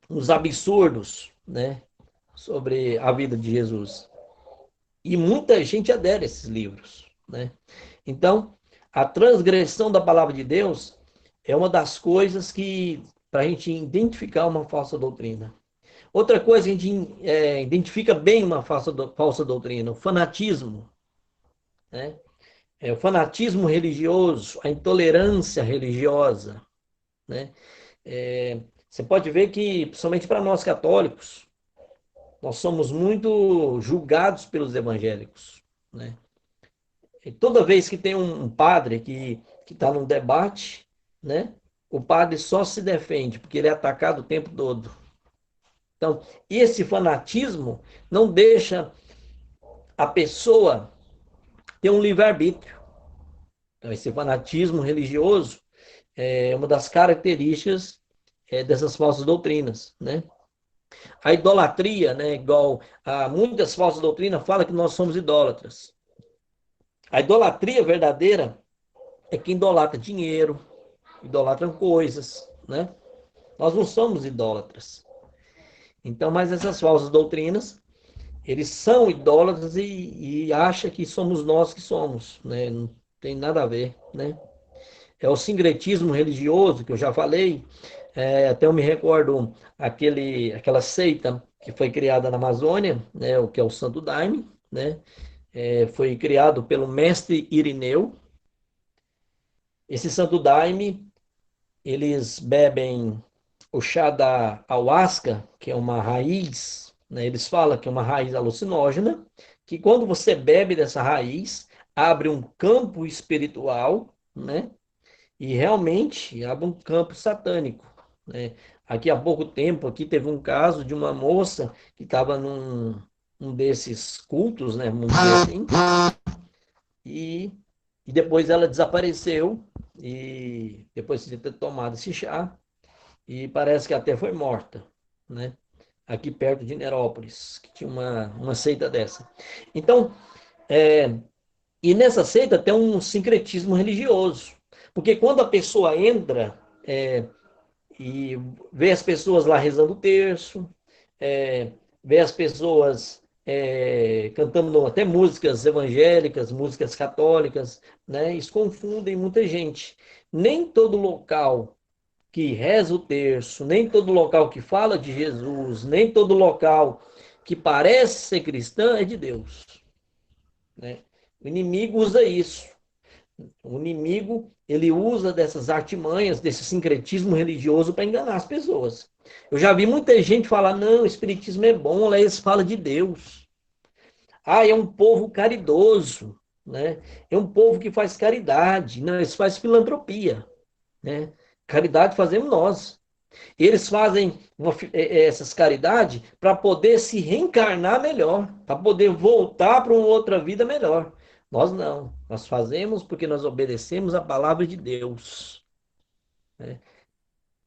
uns absurdos, né, sobre a vida de Jesus. E muita gente adere a esses livros, né? Então, a transgressão da palavra de Deus é uma das coisas que, para a gente identificar uma falsa doutrina. Outra coisa, a gente identifica bem uma falsa doutrina, o fanatismo, né? O fanatismo religioso, a intolerância religiosa, né? Você pode ver que, principalmente para nós católicos, nós somos muito julgados pelos evangélicos, né? E toda vez que tem um padre que está num debate, né? O padre só se defende porque ele é atacado o tempo todo. Então, esse fanatismo não deixa a pessoa ter um livre-arbítrio. Então, esse fanatismo religioso é uma das características dessas falsas doutrinas, né? A idolatria, né? Igual a muitas falsas doutrinas fala que nós somos idólatras. A idolatria verdadeira é que idolatra dinheiro, idolatram coisas, né? Nós não somos idólatras. Então, mas essas falsas doutrinas, eles são idólatras e acham que somos nós que somos, né? Não tem nada a ver, né? É o sincretismo religioso que eu já falei. Até eu me recordo aquela seita que foi criada na Amazônia, né? O que é o Santo Daime, né? Foi criado pelo mestre Irineu. Esse Santo Daime, eles bebem o chá da ayahuasca, que é uma raiz, né? Eles falam que é uma raiz alucinógena, que quando você bebe dessa raiz, abre um campo espiritual, né? E realmente abre um campo satânico, né? Aqui há pouco tempo, aqui teve um caso de uma moça que estava um desses cultos, né? Vamos dizer assim, e, e depois ela desapareceu, e depois de ter tomado esse chá, e parece que até foi morta, né? Aqui perto de Nerópolis, que tinha uma seita dessa. Então, e nessa seita tem um sincretismo religioso, porque quando a pessoa entra e vê as pessoas lá rezando o terço, vê as pessoas cantando até músicas evangélicas, músicas católicas, né? Isso confundem muita gente. Nem todo local que reza o terço, nem todo local que fala de Jesus, nem todo local que parece ser cristã é de Deus, né? O inimigo usa isso. O inimigo, ele usa dessas artimanhas, desse sincretismo religioso para enganar as pessoas. Eu já vi muita gente falar, não, o espiritismo é bom, lá eles falam de Deus. Ah, é um povo caridoso, né? É um povo que faz caridade, não, eles fazem filantropia, né? Caridade fazemos nós. Eles fazem essas caridades para poder se reencarnar melhor, para poder voltar para uma outra vida melhor. Nós não. Nós fazemos porque nós obedecemos a palavra de Deus, né?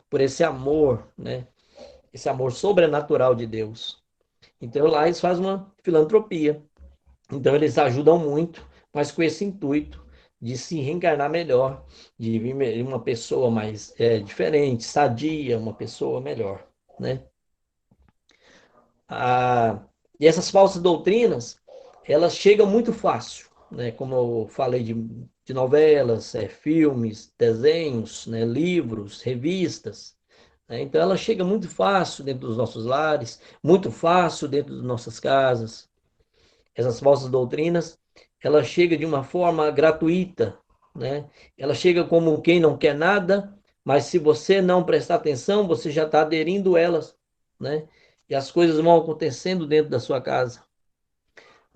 Por esse amor, né? Esse amor sobrenatural de Deus. Então lá eles fazem uma filantropia. Então eles ajudam muito, mas com esse intuito de se reencarnar melhor, de vir uma pessoa mais diferente, sadia, uma pessoa melhor, né? Ah, e essas falsas doutrinas, elas chegam muito fácil, né? Como eu falei de novelas, filmes, desenhos, né? Livros, revistas, né? Então ela chega muito fácil dentro dos nossos lares, muito fácil dentro das nossas casas. Essas falsas doutrinas, ela chega de uma forma gratuita, né? Ela chega como quem não quer nada, mas se você não prestar atenção, você já está aderindo elas, né? E as coisas vão acontecendo dentro da sua casa.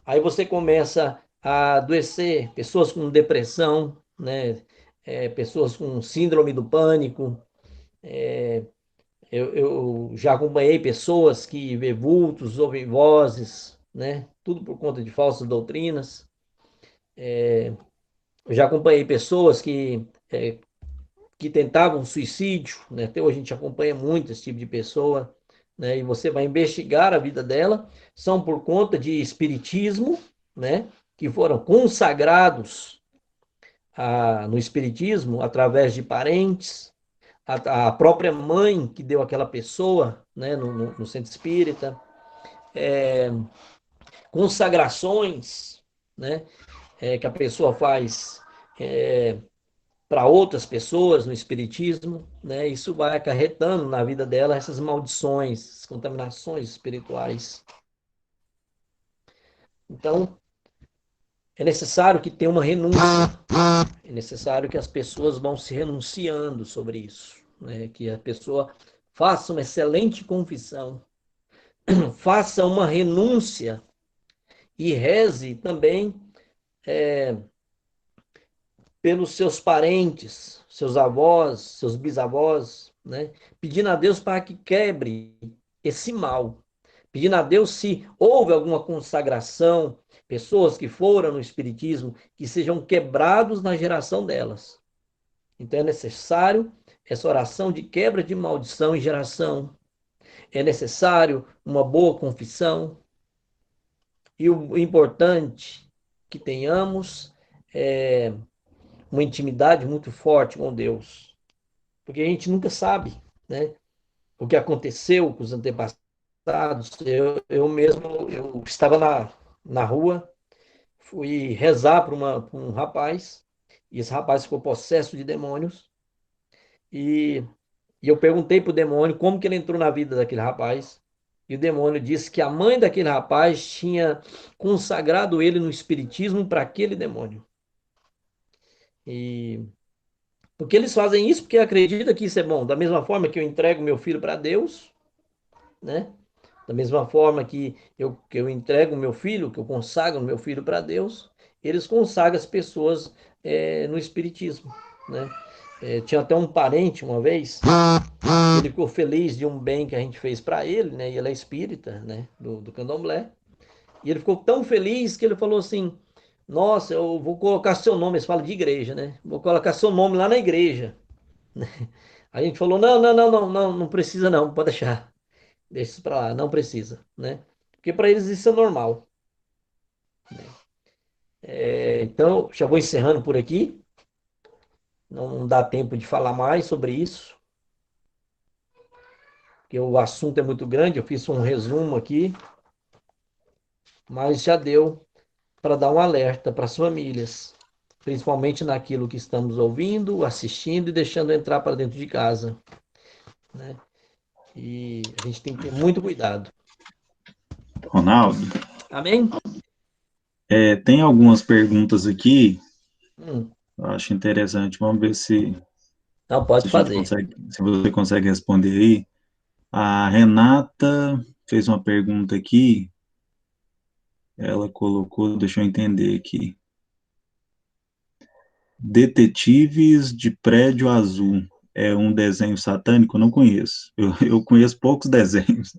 Aí você começa a adoecer, pessoas com depressão, né? Pessoas com síndrome do pânico. Eu já acompanhei pessoas que vê vultos, ouvem vozes, né? Tudo por conta de falsas doutrinas. Eu já acompanhei pessoas que tentavam suicídio, né? Até hoje a gente acompanha muito esse tipo de pessoa, né? E você vai investigar a vida dela, são por conta de espiritismo, né? Que foram consagrados no espiritismo através de parentes, a própria mãe que deu aquela pessoa, né? No centro espírita, consagrações, né? Que a pessoa faz para outras pessoas no espiritismo, né? Isso vai acarretando na vida dela essas maldições, contaminações espirituais. Então, é necessário que tenha uma renúncia, é necessário que as pessoas vão se renunciando sobre isso, né? Que a pessoa faça uma excelente confissão, faça uma renúncia e reze também pelos seus parentes, seus avós, seus bisavós, né? Pedindo a Deus para que quebre esse mal. Pedindo a Deus se houve alguma consagração, pessoas que foram no Espiritismo, que sejam quebrados na geração delas. Então é necessário essa oração de quebra de maldição em geração. É necessário uma boa confissão. E o importante que tenhamos é uma intimidade muito forte com Deus, porque a gente nunca sabe, né, o que aconteceu com os antepassados. Eu mesmo, eu estava na rua, fui rezar para um rapaz, e esse rapaz ficou possesso de demônios, e, e eu perguntei para o demônio como que ele entrou na vida daquele rapaz, e o demônio disse que a mãe daquele rapaz tinha consagrado ele no espiritismo para aquele demônio. E porque eles fazem isso porque acreditam que isso é bom. Da mesma forma que eu entrego meu filho para Deus, né? Da mesma forma que eu entrego meu filho, que eu consagro meu filho para Deus, eles consagram as pessoas no Espiritismo, né? Tinha até um parente uma vez, ele ficou feliz de um bem que a gente fez para ele, né? E ele é espírita, né? Do Candomblé. E ele ficou tão feliz que ele falou assim: Nossa, eu vou colocar seu nome. Eles falam de igreja, né? Vou colocar seu nome lá na igreja. A gente falou: não, não, não, não, não, não precisa não, pode deixar. Deixa isso pra lá, não precisa, né? Porque para eles isso é normal. Então, já vou encerrando por aqui. Não dá tempo de falar mais sobre isso, porque o assunto é muito grande. Eu fiz um resumo aqui, mas já deu para dar um alerta para as famílias, principalmente naquilo que estamos ouvindo, assistindo e deixando entrar para dentro de casa, né? E a gente tem que ter muito cuidado. Ronaldo, Amém? tem algumas perguntas aqui, Hum, eu acho interessante. Vamos ver não se pode a gente fazer. consegue, se você consegue responder aí. A Renata fez uma pergunta aqui, ela colocou, deixa eu entender aqui. Detetives de Prédio Azul é um desenho satânico? Eu não conheço. Eu conheço poucos desenhos.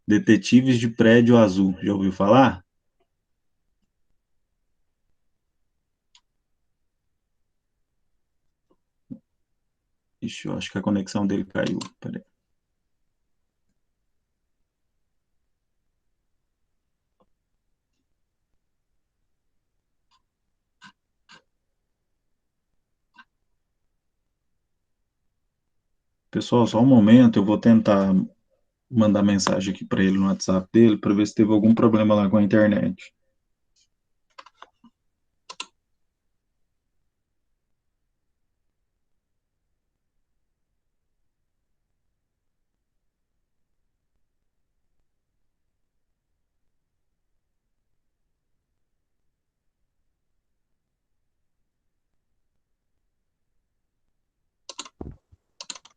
Detetives de Prédio Azul, já ouviu falar? Ixi, eu acho que a conexão dele caiu. Peraí. Pessoal, só um momento, eu vou tentar mandar mensagem aqui para ele no WhatsApp dele para ver se teve algum problema lá com a internet.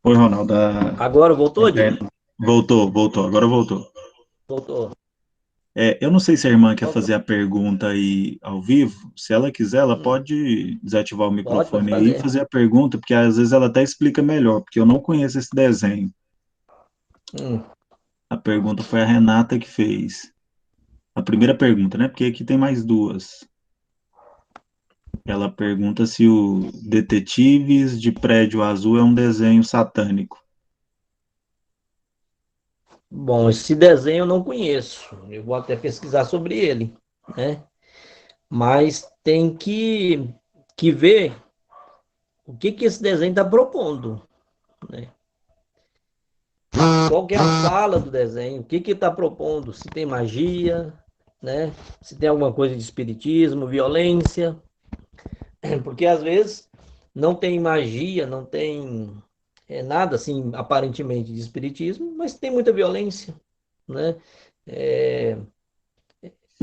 Oi, Ronaldo. Agora voltou, Diego? Voltou, agora voltou. Voltou. Eu não sei se a irmã quer Então, fazer a pergunta aí ao vivo. Se ela quiser, ela hum, pode desativar o pode microfone aí e fazer. fazer a pergunta, porque às vezes ela até explica melhor, porque eu não conheço esse desenho. Hum, A pergunta foi a Renata que fez. A primeira pergunta, né? Porque aqui tem mais duas. Ela pergunta se o Detetives de Prédio Azul é um desenho satânico. Bom, esse desenho eu não conheço. Eu vou até pesquisar sobre ele, né? Mas tem que ver o que esse desenho está propondo, né? Qual que é a fala do desenho? O que está propondo? Se tem magia, né? Se tem alguma coisa de espiritismo, violência. Porque às vezes não tem magia, não tem nada assim aparentemente de espiritismo, mas tem muita violência, né? É,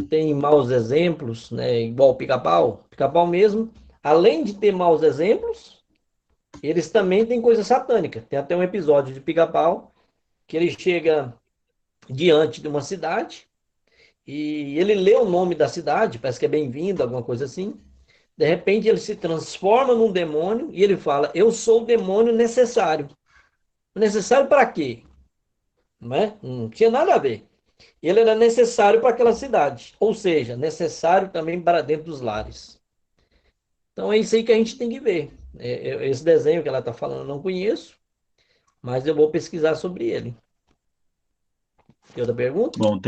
tem maus exemplos, né? Igual o Pica-Pau. Pica-Pau mesmo, além de ter maus exemplos, eles também têm coisa satânica. Tem até um episódio de Pica-Pau que ele chega diante de uma cidade e ele lê o nome da cidade, parece que é bem-vindo, alguma coisa assim. De repente ele se transforma num demônio e ele fala: Eu sou o demônio necessário. Necessário para quê? Não é? Não tinha nada a ver. Ele era necessário para aquela cidade, ou seja, necessário também para dentro dos lares. Então é isso aí que a gente tem que ver. Esse desenho que ela está falando eu não conheço, mas eu vou pesquisar sobre ele. Tem outra pergunta? Bom,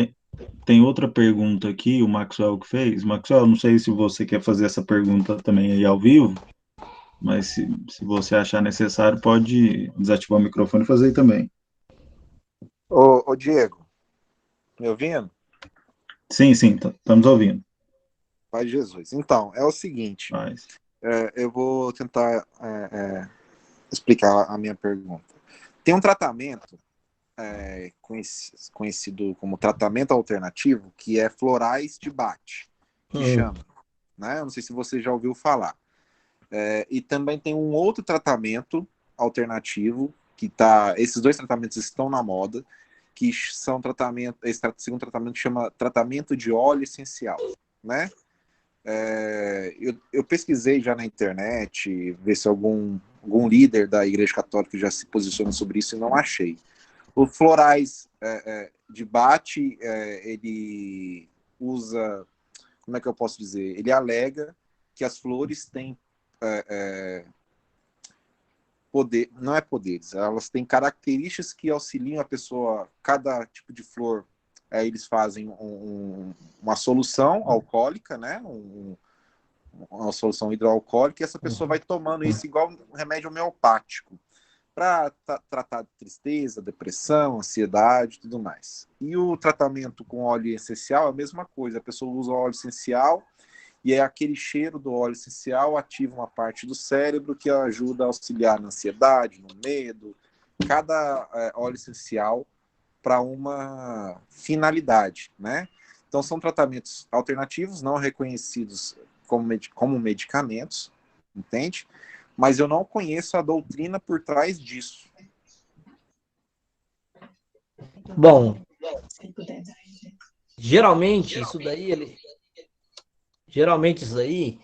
tem outra pergunta aqui, o Maxwell que fez. Maxwell, não sei se você quer fazer essa pergunta também aí ao vivo, mas se você achar necessário, pode desativar o microfone e fazer aí também. Ô Diego, me ouvindo? Sim, sim, estamos ouvindo. Pai de Jesus. Então, é o seguinte, Mas, eu vou tentar explicar a minha pergunta. Tem um tratamento conhecido como tratamento alternativo, que é florais de Bach, que Hum, chama, né? Eu não sei se você já ouviu falar. E também tem um outro tratamento alternativo, que tá. Esses dois tratamentos estão na moda, que são tratamento. Esse segundo tratamento chama tratamento de óleo essencial, né? Eu pesquisei já na internet, ver se algum líder da Igreja Católica já se posiciona sobre isso e não achei. O florais de Bach, ele usa, como é que eu posso dizer? Ele alega que as flores têm poder, não é poderes, elas têm características que auxiliam a pessoa, cada tipo de flor, eles fazem uma solução alcoólica, né? Uma solução hidroalcoólica, e essa pessoa vai tomando isso igual um remédio homeopático para tratar de tristeza, depressão, ansiedade e tudo mais. E o tratamento com óleo essencial é a mesma coisa, a pessoa usa óleo essencial e é aquele cheiro do óleo essencial ativa uma parte do cérebro que ajuda a auxiliar na ansiedade, no medo. Cada óleo essencial para uma finalidade, né? Então são tratamentos alternativos, não reconhecidos como medicamentos, entende? Mas eu não conheço a doutrina por trás disso. bom, geralmente isso daí, geralmente isso aí,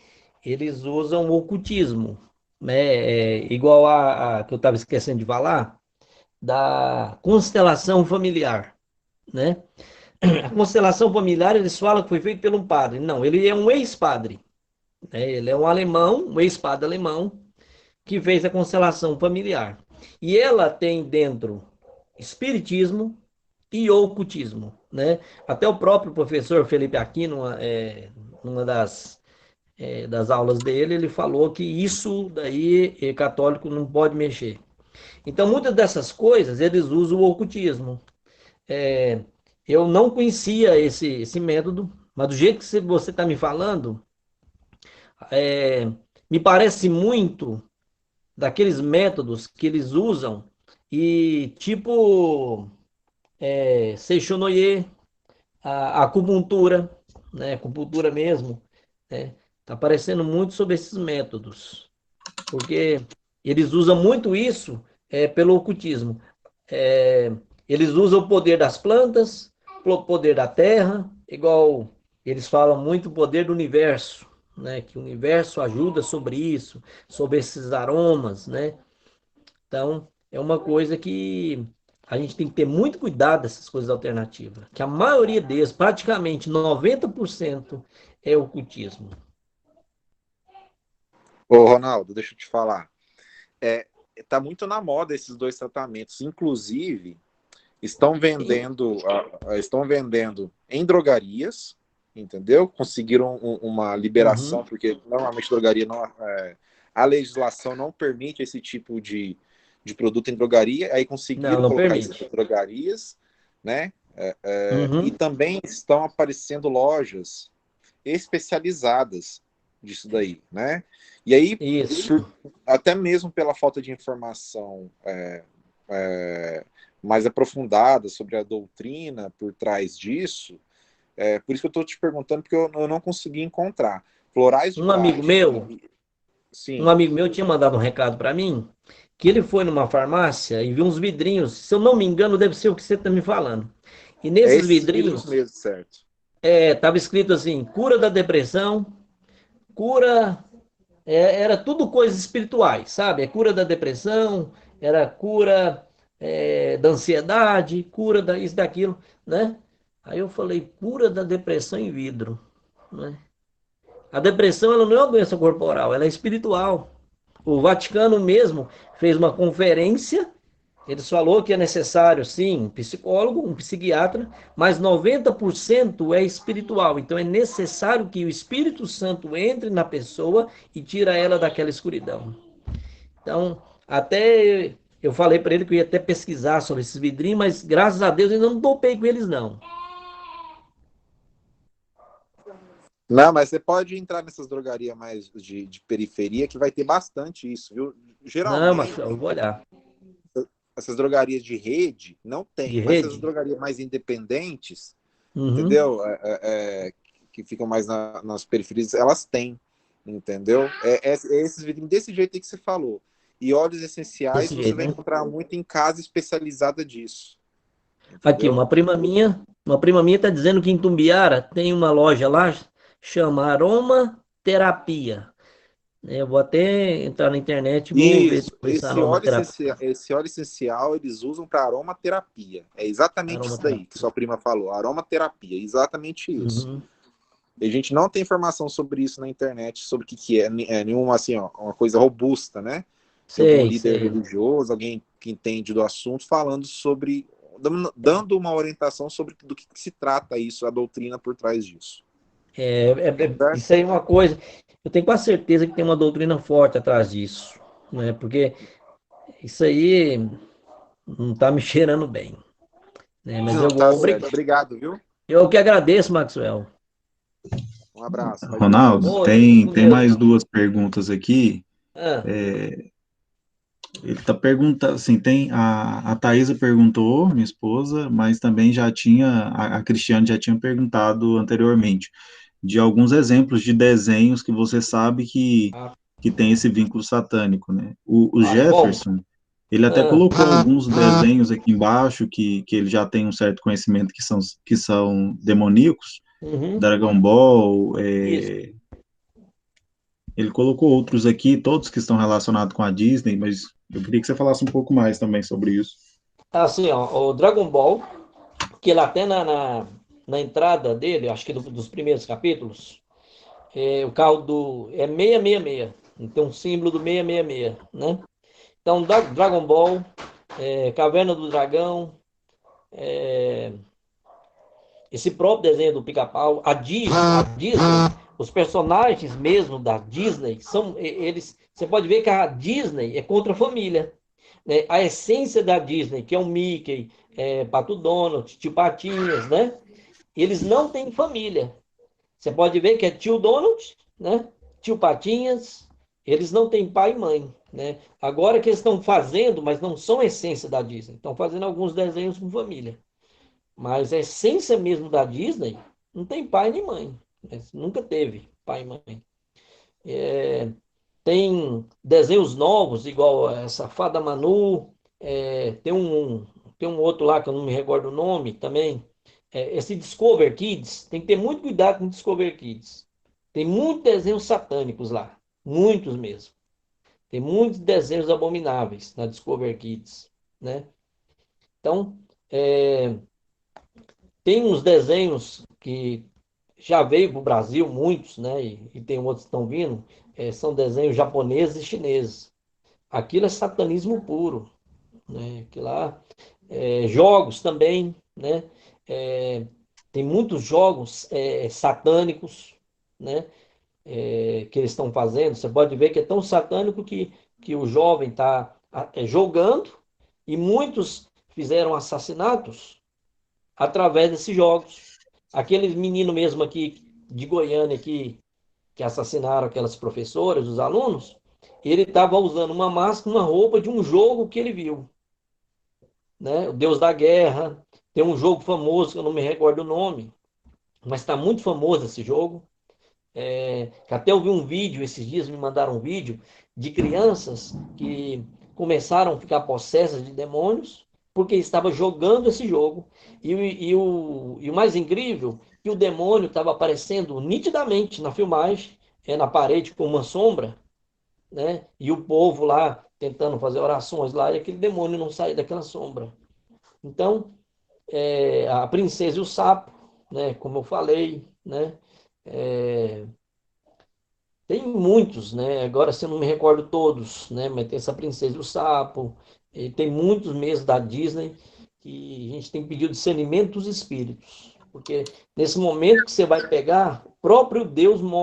eles usam o ocultismo, né? Igual a que eu estava esquecendo de falar, da constelação familiar, né? A constelação familiar, eles falam que foi feito por um padre. Não, ele é um ex-padre, né? Ele é um alemão, um ex-padre alemão, que fez a constelação familiar. E ela tem dentro espiritismo e ocultismo, né? Até o próprio professor Felipe Aquino, numa das aulas dele, ele falou que isso daí católico não pode mexer. Então, muitas dessas coisas eles usam o ocultismo. É, eu não conhecia esse método, mas do jeito que você está me falando, é, me parece muito daqueles métodos que eles usam e tipo Seixonoye, a acupuntura, né, acupuntura mesmo, né, tá aparecendo muito sobre esses métodos, porque eles usam muito isso pelo ocultismo. É, eles usam o poder das plantas, o poder da terra, igual eles falam muito o poder do universo, né? Que o universo ajuda sobre isso, sobre esses aromas, né? Então, é uma coisa que a gente tem que ter muito cuidado dessas coisas alternativas, que a maioria deles, praticamente 90%, é ocultismo. Ô, Ronaldo, deixa eu te falar. É, tá muito na moda esses dois tratamentos. Inclusive, estão vendendo em drogarias, entendeu? Conseguiram uma liberação, Uhum. porque normalmente drogaria não, a legislação não permite esse tipo de produto em drogaria, aí Não, conseguiram não colocar isso permite. em drogarias, né? E Uhum. também estão aparecendo lojas especializadas disso daí, né? E aí, Isso. até mesmo pela falta de informação é, mais aprofundada sobre a doutrina por trás disso, por isso que eu estou te perguntando, porque eu não consegui encontrar. Florais Um amigo Rurais, meu, um sim, amigo meu tinha mandado um recado para mim, que ele foi numa farmácia e viu uns vidrinhos, se eu não me engano, deve ser o que você está me falando. E é nesses esses vidros vidrinhos, mesmo, certo? estava escrito assim, cura da depressão, cura, era tudo coisas espirituais, sabe? É cura da depressão, era cura da ansiedade, cura da isso, daquilo, né? Aí eu falei, cura da depressão em vidro, né? A depressão, ela não é uma doença corporal, ela é espiritual. O Vaticano mesmo fez uma conferência, eles falou que é necessário, sim, um psicólogo, um psiquiatra, mas 90% é espiritual. Então é necessário que o Espírito Santo entre na pessoa e tira ela daquela escuridão. Então, até eu falei para ele que eu ia até pesquisar sobre esses vidrinhos, mas graças a Deus eu não topei com eles não. Não, mas você pode entrar nessas drogarias mais de periferia, que vai ter bastante isso, viu? Não, Geralmente, mas eu vou olhar. essas drogarias de rede não De tem, mas essas rede? drogarias mais independentes, Uhum. entendeu? Que ficam mais nas periferias, elas têm, entendeu? Esses vidrinhos desse jeito aí que você falou. E óleos essenciais Desse você jeito, vai né? encontrar muito em casa especializada disso, Aqui, entendeu? uma prima minha tá dizendo que em Tumbiara tem uma loja lá, chama Aroma Terapia. Eu vou até entrar na internet e vou ver Isso, depois essa aromaterapia. esse óleo essencial eles usam para aromaterapia. É exatamente isso daí que Aromaterapia. sua prima falou, aromaterapia, exatamente isso. Uhum. E a gente não tem informação sobre isso na internet, sobre o que é nenhuma assim, ó, uma coisa robusta, né? De algum Sei, líder sei. religioso, alguém que entende do assunto, falando sobre, dando uma orientação sobre do que se trata isso, a doutrina por trás disso. Certo? Isso aí é uma coisa. Eu tenho quase certeza que tem uma doutrina forte atrás disso, né? Porque isso aí não tá me cheirando bem, né? Mas eu Não, tá vou. certo. Obrigado, viu? Eu que agradeço, Maxwell. Um abraço, paz de Ronaldo, Deus. Ô, fica com tem Deus, mais então. duas perguntas aqui. Ah, Ele está perguntando, assim, a Thaisa perguntou, minha esposa, mas também a Cristiane já tinha perguntado anteriormente, de alguns exemplos de desenhos que você sabe ah, que tem esse vínculo satânico, né? O ah, é bom. Jefferson, ele até Ah, colocou alguns desenhos aqui embaixo que ele já tem um certo conhecimento que são demoníacos, uhum, Dragon Ball, isso. ele colocou outros aqui, todos que estão relacionados com a Disney, mas eu queria que você falasse um pouco mais também sobre isso. Assim, ó, o Dragon Ball, que lá até na entrada dele, acho que dos primeiros capítulos, o carro é 666. Então, um símbolo do 666, né? Então, Dragon Ball, Caverna do Dragão, esse próprio desenho do Pica-Pau, a Disney, os personagens mesmo da Disney são eles. Você pode ver que a Disney é contra a família, né? A essência da Disney, que é o Mickey, Pato Donald, Tio Patinhas, né? Eles não têm família. Você pode ver que é Tio Donald, né? Tio Patinhas, eles não têm pai e mãe, né? Agora que eles estão fazendo, mas não são a essência da Disney, estão fazendo alguns desenhos com família. Mas a essência mesmo da Disney não tem pai nem mãe. Né? Nunca teve pai e mãe. Tem desenhos novos, igual essa Fada Manu. tem um outro lá que eu não me recordo o nome também. Esse Discover Kids, tem que ter muito cuidado com o Discover Kids. Tem muitos desenhos satânicos lá, muitos mesmo. Tem muitos desenhos abomináveis na Discover Kids, né? Então, tem uns desenhos que já veio para o Brasil, muitos, né? E tem outros que estão vindo, são desenhos japoneses e chineses. Aquilo é satanismo puro, né? Que lá, jogos também, né? É, tem muitos jogos satânicos, né? Que eles estão fazendo. Você pode ver que é tão satânico que o jovem está jogando e muitos fizeram assassinatos através desses jogos. Aqueles meninos mesmo aqui de Goiânia que assassinaram aquelas professoras, os alunos, ele estava usando uma máscara, uma roupa de um jogo que ele viu, né? O Deus da Guerra. Tem um jogo famoso que eu não me recordo o nome, mas está muito famoso esse jogo. Que até eu vi um vídeo, esses dias me mandaram um vídeo de crianças que começaram a ficar possessas de demônios porque estava jogando esse jogo. E o mais incrível, que o demônio estava aparecendo nitidamente na filmagem, na parede com uma sombra, né? E o povo lá tentando fazer orações lá, e aquele demônio não saía daquela sombra. Então, a princesa e o sapo, né? Como eu falei, né? É, Tem muitos, né? Agora se eu não me recordo todos, né? Mas tem essa Princesa e o Sapo, e tem muitos mesmo da Disney que a gente tem que pedir o discernimento dos espíritos, porque nesse momento que você vai pegar, o próprio Deus mostra